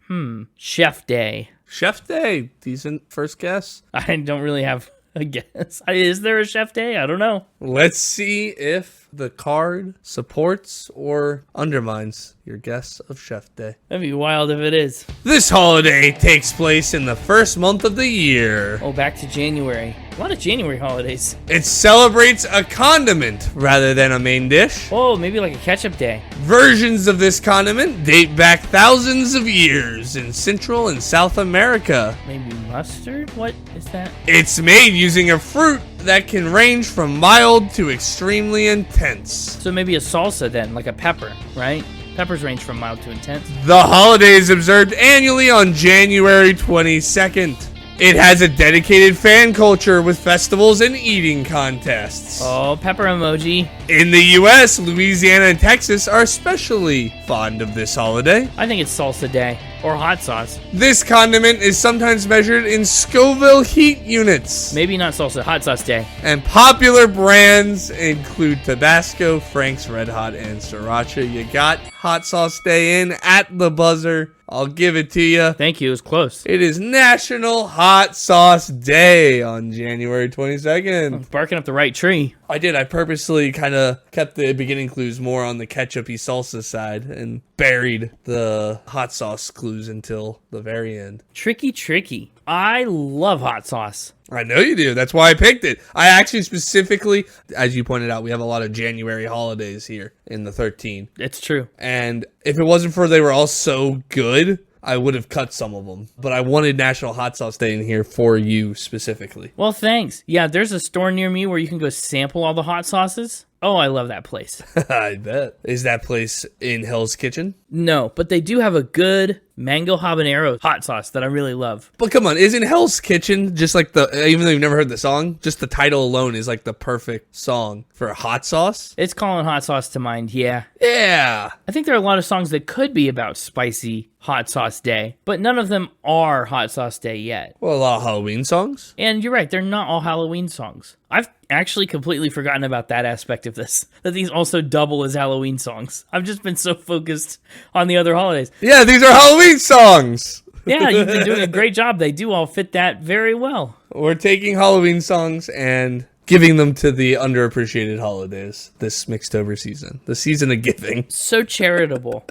Chef Day. Chef Day. Decent first guess. I don't really have a guess. Is there a Chef Day? I don't know. Let's see if the card supports or undermines your guess of Chef Day. That'd be wild if it is. This holiday takes place in the first month of the year. Oh, back to January. A lot of January holidays. It celebrates a condiment rather than a main dish. Oh, maybe like a ketchup day. Versions of this condiment date back thousands of years in Central and South America. Maybe mustard? What is that? It's made using a fruit that can range from mild to extremely intense. So maybe a salsa then, like a pepper, right? Peppers range from mild to intense. The holiday is observed annually on January 22nd. It has a dedicated fan culture with festivals and eating contests. Oh, pepper emoji. In the U.S., Louisiana and Texas are especially fond of this holiday. I think it's salsa day or hot sauce. This condiment is sometimes measured in Scoville heat units. Maybe not salsa, hot sauce day. And popular brands include Tabasco, Frank's Red Hot, and Sriracha. You got hot sauce day in at the buzzer. I'll give it to you. Thank you. It was close. It is National Hot Sauce Day on January 22nd. Barking up the right tree. I did. I purposely kind of kept the beginning clues more on the ketchup-y salsa side and buried the hot sauce clues until the very end. Tricky. I love hot sauce. I know you do. That's why I picked it. I actually specifically, as you pointed out, we have a lot of January holidays here in the 13. It's true. And if it wasn't for they were all so good, I would have cut some of them. But I wanted National Hot Sauce Day in here for you specifically. Well, thanks. Yeah, there's a store near me where you can go sample all the hot sauces. Oh, I love that place. I bet. Is that place in Hell's Kitchen? No, but they do have a good mango habanero hot sauce that I really love. But come on, isn't Hell's Kitchen just like even though you've never heard the song, just the title alone is like the perfect song for a hot sauce? It's calling hot sauce to mind, yeah. Yeah. I think there are a lot of songs that could be about spicy hot sauce day, but none of them are hot sauce day yet. Well, a lot of Halloween songs. And you're right, they're not all Halloween songs. I've actually completely forgotten about that aspect of this, that these also double as Halloween songs. I've just been so focused on the other holidays. Yeah, these are Halloween songs. Yeah, you've been doing a great job. They do all fit that very well. We're taking Halloween songs and giving them to the underappreciated holidays this Mixtober season. The season of giving. So charitable.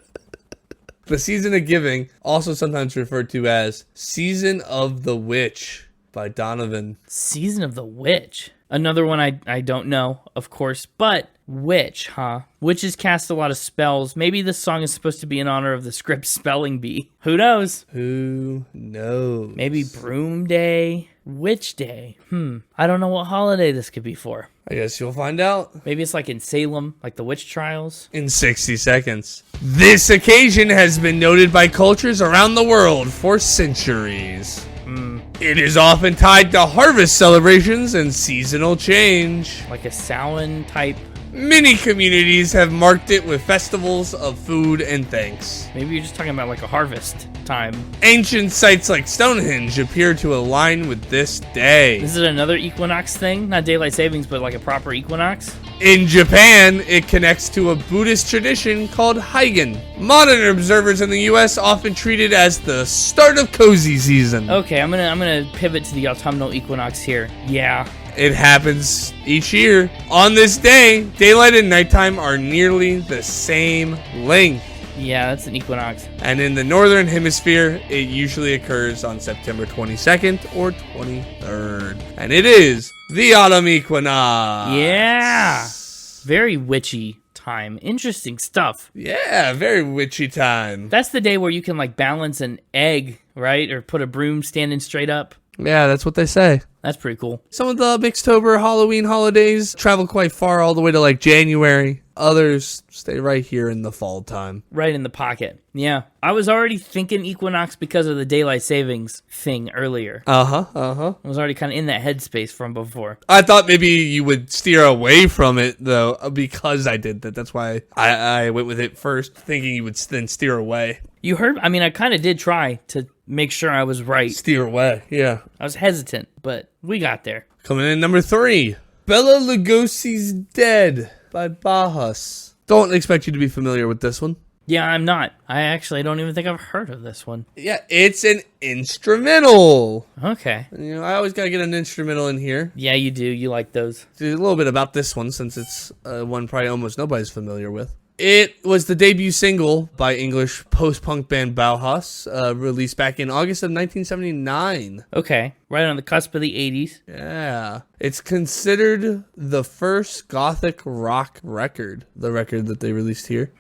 The Season of Giving, also sometimes referred to as Season of the Witch by Donovan. Season of the Witch. Another one I don't know, of course, but witch, huh? Witches cast a lot of spells. Maybe this song is supposed to be in honor of the script spelling bee. Who knows? Who knows? Maybe Broom Day, Witch Day. I don't know what holiday this could be for. I guess you'll find out. Maybe it's like in Salem, like the witch trials. In 60 seconds. This occasion has been noted by cultures around the world for centuries. It is often tied to harvest celebrations and seasonal change. Like a Samhain type. Many communities have marked it with festivals of food and thanks. Maybe you're just talking about like a harvest time. Ancient sites like Stonehenge appear to align with this day. This is another equinox thing? Not daylight savings, but like a proper equinox? In Japan, it connects to a Buddhist tradition called Heigen. Modern observers in the US often treat it as the start of cozy season. Okay, I'm gonna pivot to the autumnal equinox here. Yeah. It happens each year. On this day, daylight and nighttime are nearly the same length. Yeah, that's an equinox. And in the northern hemisphere, it usually occurs on September 22nd or 23rd. And it is the autumn equinox. Yeah. Very witchy time. Interesting stuff. Yeah, very witchy time. That's the day where you can like balance an egg, right? Or put a broom standing straight up. Yeah, that's what they say. That's pretty cool. Some of the Mixtober Halloween holidays travel quite far, all the way to like January. Others stay right here in the fall time. Right in the pocket. Yeah. I was already thinking equinox because of the daylight savings thing earlier. I was already kind of in that headspace from before. I thought maybe you would steer away from it, though, because I did that. That's why I went with it first, thinking you would then steer away. You heard? I mean, I kind of did try to make sure I was right. Steer away, yeah. I was hesitant, but we got there. Coming in number 3, Bela Lugosi's Dead by Bauhaus. Don't expect you to be familiar with this one. Yeah, I'm not. I don't even think I've heard of this one. Yeah, it's an instrumental. Okay. You know, I always got to get an instrumental in here. Yeah, you do. You like those. A little bit about this one, since it's one probably almost nobody's familiar with. It was the debut single by English post-punk band Bauhaus, released back in August of 1979. Okay, right on the cusp of the 80s. Yeah. It's considered the first gothic rock record, the record that they released here.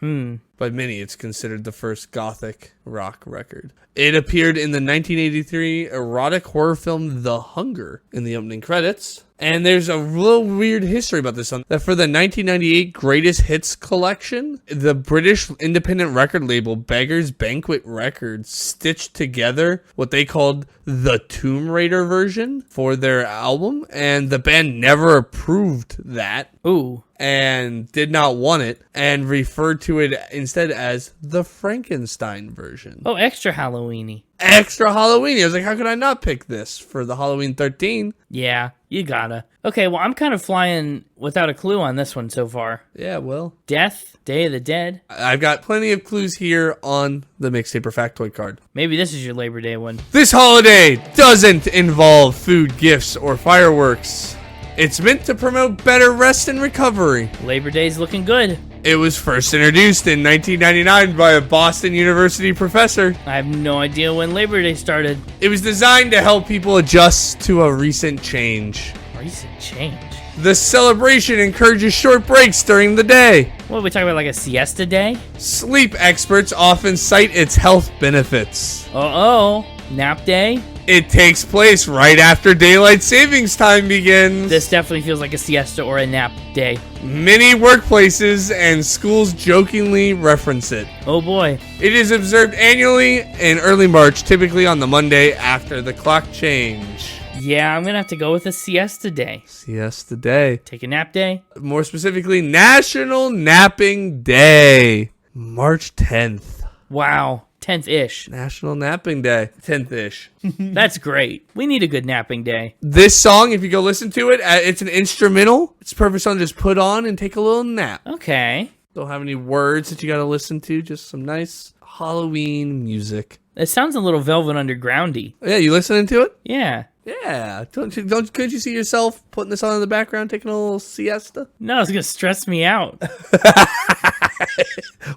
By many, it's considered the first gothic rock record. It appeared in the 1983 erotic horror film The Hunger in the opening credits. And there's a real weird history about this song. That for the 1998 Greatest Hits collection, the British independent record label Beggars Banquet Records stitched together what they called the Tomb Raider version for their album. And the band never approved that. Ooh. And did not want it, and referred to it instead as the Frankenstein version. Oh, extra Halloween-y. Extra Halloween-y. I was like, how could I not pick this for the Halloween 13? Yeah, you gotta. Okay, well, I'm kind of flying without a clue on this one so far. Yeah, well. Death, Day of the Dead. I've got plenty of clues here on the Mixtaper factoid card. Maybe this is your Labor Day one. This holiday doesn't involve food, gifts, or fireworks. It's meant to promote better rest and recovery. Labor Day's looking good. It was first introduced in 1999 by a Boston University professor. I have no idea when Labor Day started. It was designed to help people adjust to a recent change. Recent change? The celebration encourages short breaks during the day. What, are we talking about like a siesta day? Sleep experts often cite its health benefits. Uh-oh. Nap day? It takes place right after daylight savings time begins. This definitely feels like a siesta or a nap day. Many workplaces and schools jokingly reference it. Oh boy. It is observed annually in early March, typically on the Monday after the clock change. Yeah, I'm gonna have to go with a siesta day. Siesta day. Take a nap day? More specifically, National Napping Day. March 10th. Wow. 10th-ish. National Napping Day. 10th-ish. That's great. We need a good napping day. This song, if you go listen to it, it's an instrumental. It's a perfect song to just put on and take a little nap. Okay. Don't have any words that you got to listen to. Just some nice Halloween music. It sounds a little Velvet Underground-y. Yeah, you listening to it? Yeah. Yeah. Couldn't you see yourself putting this on in the background, taking a little siesta? No, it's going to stress me out.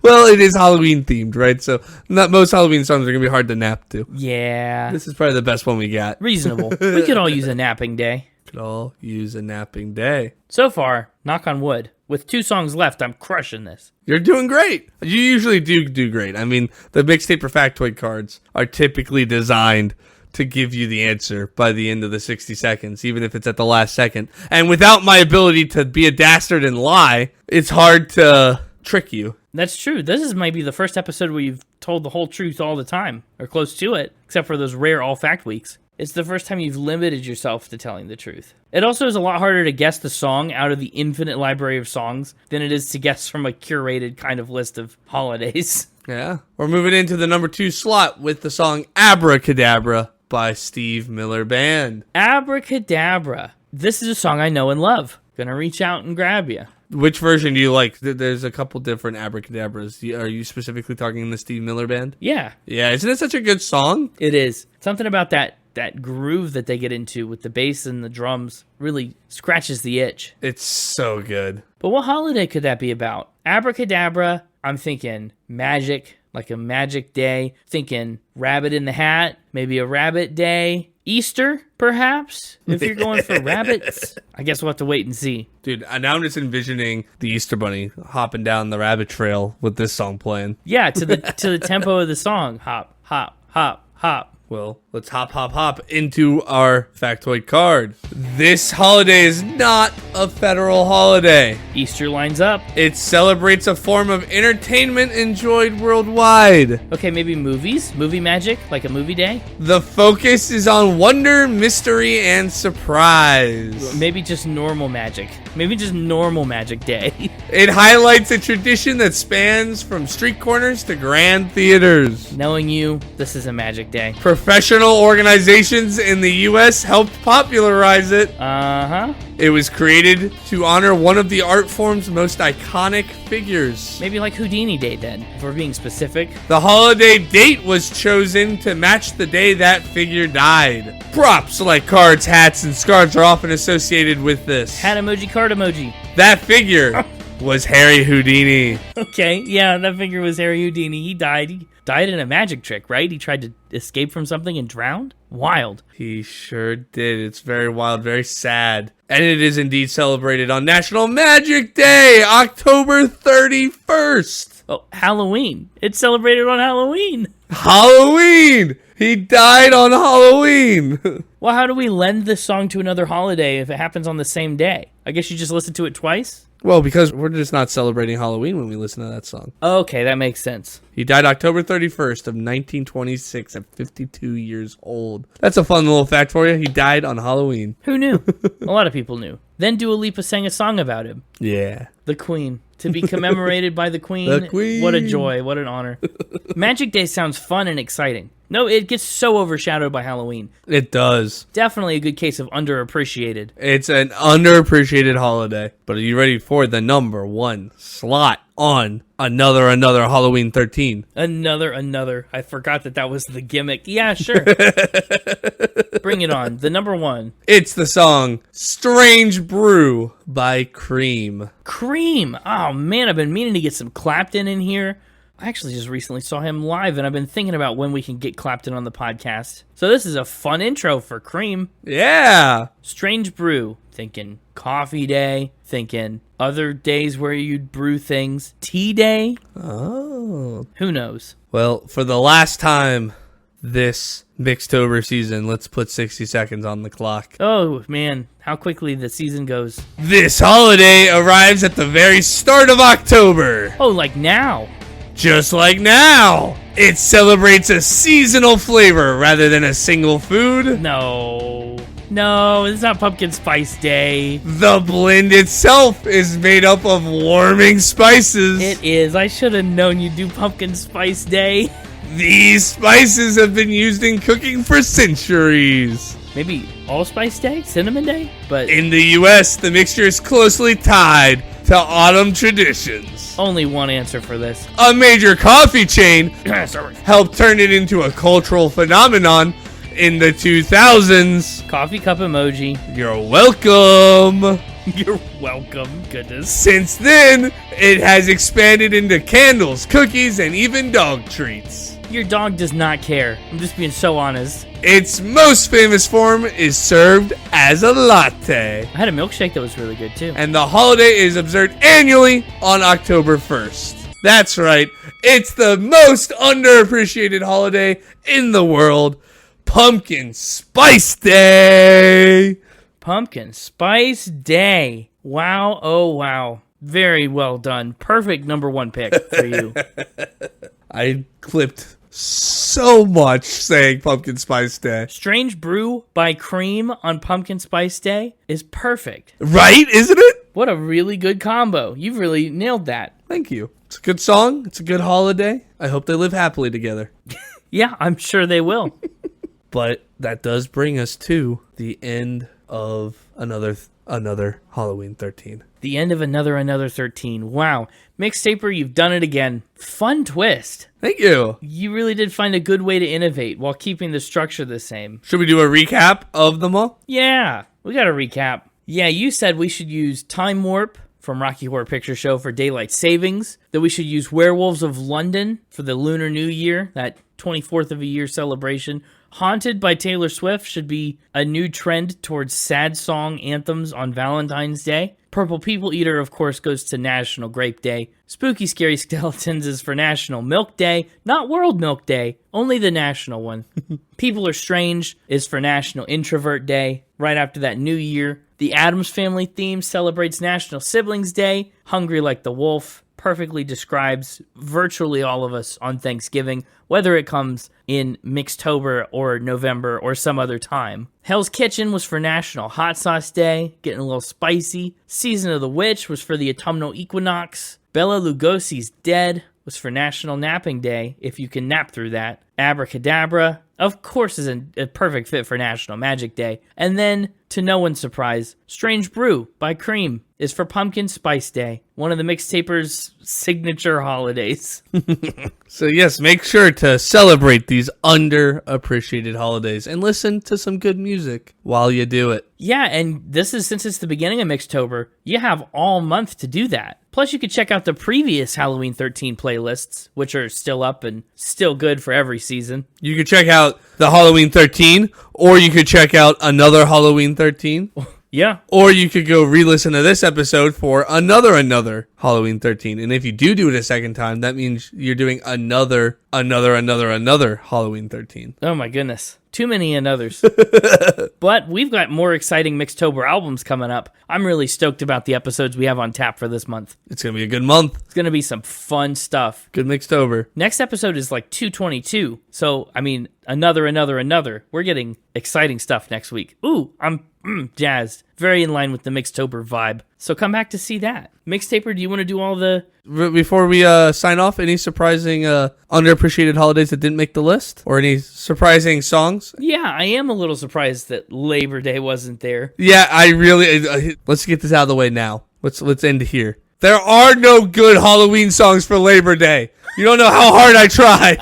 Well, it is Halloween themed, right? So not most Halloween songs are going to be hard to nap to. Yeah. This is probably the best one we got. Reasonable. We could all use a napping day. Could all use a napping day. So far, knock on wood, with 2 songs left, I'm crushing this. You're doing great. You usually do great. I mean, the Mixtaper factoid cards are typically designed to give you the answer by the end of the 60 seconds, even if it's at the last second. And without my ability to be a dastard and lie, it's hard to trick you. That's true. This is maybe the first episode where you've told the whole truth all the time, or close to it, except for those rare all-fact weeks. It's the first time you've limited yourself to telling the truth. It also is a lot harder to guess the song out of the infinite library of songs than it is to guess from a curated kind of list of holidays. Yeah. We're moving into the number 2 slot with the song Abracadabra by Steve Miller Band. Abracadabra. This is a song I know and love. Gonna reach out and grab you. Which version do you like? There's a couple different Abracadabras. Are you specifically talking the Steve Miller Band? Yeah. Yeah, isn't it such a good song? It is. Something about that groove that they get into with the bass and the drums really scratches the itch. It's so good. But what holiday could that be about? Abracadabra, I'm thinking magic, like a magic day. Thinking rabbit in the hat, maybe a rabbit day. Easter, perhaps, if you're going for rabbits. I guess we'll have to wait and see. Dude, now I'm just envisioning the Easter Bunny hopping down the rabbit trail with this song playing. Yeah, to the tempo of the song. Hop, hop, hop, hop. Well, let's hop into our factoid card. This holiday is not a federal holiday. Easter lines up. It celebrates a form of entertainment enjoyed worldwide. Okay, maybe movies? Movie magic? Like a movie day? The focus is on wonder, mystery, and surprise. Maybe just normal magic. Maybe just normal magic day. It highlights a tradition that spans from street corners to grand theaters. Knowing you, this is a magic day. Professional organizations in the U.S. helped popularize it. Uh-huh. It was created to honor one of the art form's most iconic figures. Maybe like Houdini Day then, if we're being specific. The holiday date was chosen to match the day that figure died. Props like cards, hats, and scarves are often associated with this. Hat emoji, card emoji. That figure was Harry Houdini. Okay, yeah, that figure was Harry Houdini. He died. He died in a magic trick, right? He tried to escape from something and drowned? Wild. He sure did. It's very wild, very sad. And it is indeed celebrated on National Magic Day, October 31st. Oh, Halloween. It's celebrated on Halloween. Halloween! He died on Halloween. Well, how do we lend this song to another holiday if it happens on the same day? I guess you just listen to it twice? Well, because we're just not celebrating Halloween when we listen to that song. Okay, that makes sense. He died October 31st of 1926 at 52 years old. That's a fun little fact for you. He died on Halloween. Who knew? A lot of people knew. Then Dua Lipa sang a song about him. Yeah. The Queen. To be commemorated by the Queen. The Queen. What a joy. What an honor. Magic Day sounds fun and exciting. No, it gets so overshadowed by Halloween. It does. Definitely a good case of underappreciated. It's an underappreciated holiday. But are you ready for the number 1 slot on another Halloween 13? Another. I forgot that was the gimmick. Yeah, sure. Bring it on. The number 1. It's the song Strange Brew by Cream. Cream. Oh, man, I've been meaning to get some Clapton in here. I actually just recently saw him live, and I've been thinking about when we can get Clapton on the podcast. So this is a fun intro for Cream. Yeah. Strange Brew. Thinking coffee day. Thinking other days where you'd brew things. Tea day. Oh. Who knows? Well, for the last time this Mixtober season, let's put 60 seconds on the clock. Oh, man. How quickly the season goes. This holiday arrives at the very start of October. Oh, like now. Just like now, it celebrates a seasonal flavor rather than a single food. No, it's not Pumpkin Spice Day. The blend itself is made up of warming spices. It is. I should have known you'd do Pumpkin Spice Day. These spices have been used in cooking for centuries. Maybe Allspice Day? Cinnamon Day? But in the U.S., the mixture is closely tied to autumn traditions. Only one answer for this. A major coffee chain helped turn it into a cultural phenomenon in the 2000s. Coffee cup emoji. You're welcome. You're welcome. Goodness. Since then, it has expanded into candles, cookies, and even dog treats. Your dog does not care. I'm just being so honest. Its most famous form is served as a latte. I had a milkshake that was really good too. And the holiday is observed annually on October 1st. That's right. It's the most underappreciated holiday in the world. Pumpkin Spice Day. Pumpkin Spice Day. Wow, oh wow. Very well done. Perfect number one pick for you. I clipped so much saying Pumpkin Spice Day. Strange Brew by Cream on Pumpkin Spice Day is perfect. Right, isn't it? What a really good combo. You've really nailed that. Thank you. It's a good song. It's a good holiday. I hope they live happily together. Yeah, I'm sure they will. But that does bring us to the end of another Halloween 13. The end of another 13. Wow. Mixtaper, you've done it again. Fun twist. Thank you. You really did find a good way to innovate while keeping the structure the same. Should we do a recap of them all? Yeah, we got to recap. Yeah, you said we should use Time Warp from Rocky Horror Picture Show for Daylight Savings, that we should use Werewolves of London for the Lunar New Year, that 24th of a year celebration. Haunted by Taylor Swift should be a new trend towards sad song anthems on Valentine's Day. Purple People Eater, of course, goes to National Grape Day. Spooky Scary Skeletons is for National Milk Day, not World Milk Day, only the national one. People Are Strange is for National Introvert Day. Right after that, New Year. The Addams Family theme celebrates National Siblings Day. Hungry Like the Wolf perfectly describes virtually all of us on Thanksgiving, whether it comes in Mixtober or November or some other time. Hell's Kitchen was for National Hot Sauce Day, getting a little spicy. Season of the Witch was for the autumnal equinox. Bela Lugosi's Dead was for National Napping Day, if you can nap through that. Abracadabra, of course, is a perfect fit for National Magic Day. And then, to no one's surprise, Strange Brew by Cream is for Pumpkin Spice Day, one of the Mixtaper's signature holidays. So yes, make sure to celebrate these underappreciated holidays and listen to some good music while you do it. Yeah, and this is, since it's the beginning of Mixtober, you have all month to do that. Plus, you could check out the previous Halloween 13 playlists, which are still up and still good for every season. You could check out the Halloween 13, or you could check out another Halloween 13. Yeah. Or you could go re-listen to this episode for another Halloween 13. And if you do it a second time, that means you're doing another Halloween 13. Oh my goodness. Too many another's. But we've got more exciting Mixtober albums coming up. I'm really stoked about the episodes we have on tap for this month. It's going to be a good month. It's going to be some fun stuff. Good Mixtober. Next episode is like 222. So, I mean, another. We're getting exciting stuff next week. Ooh, I'm jazzed. Very in line with the Mixtober vibe. So come back to see that. Mixtaper, do you want to do all the... Before we sign off, any surprising underappreciated holidays that didn't make the list? Or any surprising songs? Yeah, I am a little surprised that Labor Day wasn't there. Yeah, I really... let's get this out of the way now. Let's end here. There are no good Halloween songs for Labor Day. You don't know how hard I try.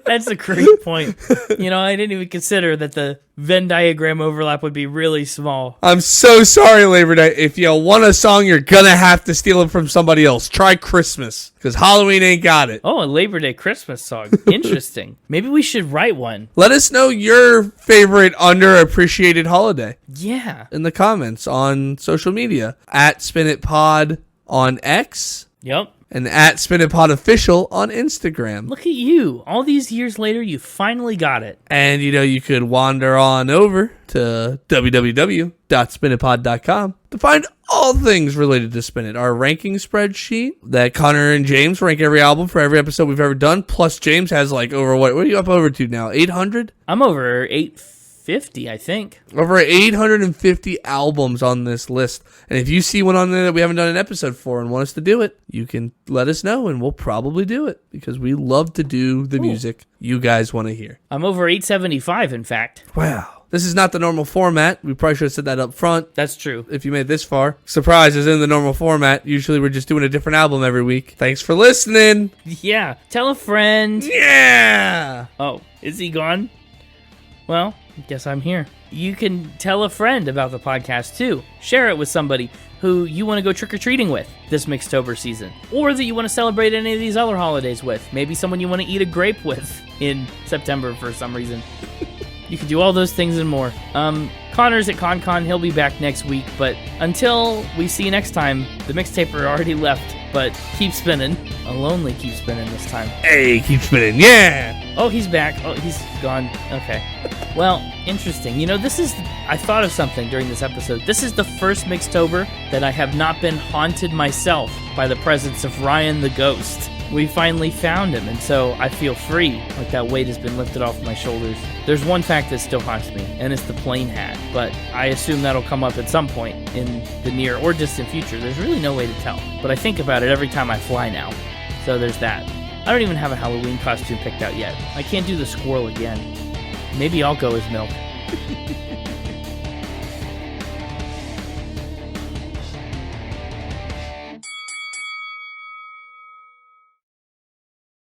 That's a great point. You know, I didn't even consider that the Venn diagram overlap would be really small. I'm so sorry, Labor Day. If you want a song, you're gonna have to steal it from somebody else. Try Christmas, because Halloween ain't got it. Oh, a Labor Day Christmas song. Interesting. Maybe we should write one. Let us know your favorite underappreciated holiday. Yeah. In the comments on social media. At SpinItPod on X. Yep. And at SpinItPod Official on Instagram. Look at you. All these years later, you finally got it. And, you could wander on over to www.spinitpod.com to find all things related to Spin It. Our ranking spreadsheet that Connor and James rank every album for every episode we've ever done. Plus, James has what are you up over to now? 800? I'm over 850, I think. Over 850 albums on this list. And if you see one on there that we haven't done an episode for and want us to do it, you can let us know and we'll probably do it because we love to do the music you guys want to hear. I'm over 875, in fact. Wow. This is not the normal format. We probably should have said that up front. That's true. If you made it this far. Surprise is in the normal format. Usually we're just doing a different album every week. Thanks for listening. Yeah. Tell a friend. Yeah. Oh, is he gone? Well, I guess I'm here. You can tell a friend about the podcast too. Share it with somebody who you want to go trick-or-treating with this Mixtober season, or that you want to celebrate any of these other holidays with. Maybe someone you want to eat a grape with in September for some reason. You can do all those things and more. Connor's at ConCon. He'll be back next week, but until we see you next time, the Mixtaper already left, but keep spinning. A lonely keep spinning this time. Hey, keep spinning, yeah! Oh, he's back. Oh, he's gone. Okay. Well, interesting. You know, I thought of something during this episode. This is the first Mixtober that I have not been haunted myself by the presence of Ryan the Ghost. We finally found him, and so I feel free, like that weight has been lifted off my shoulders. There's one fact that still haunts me, and it's the plane hat, but I assume that'll come up at some point in the near or distant future. There's really no way to tell, but I think about it every time I fly now, so there's that. I don't even have a Halloween costume picked out yet. I can't do the squirrel again. Maybe I'll go as Milk.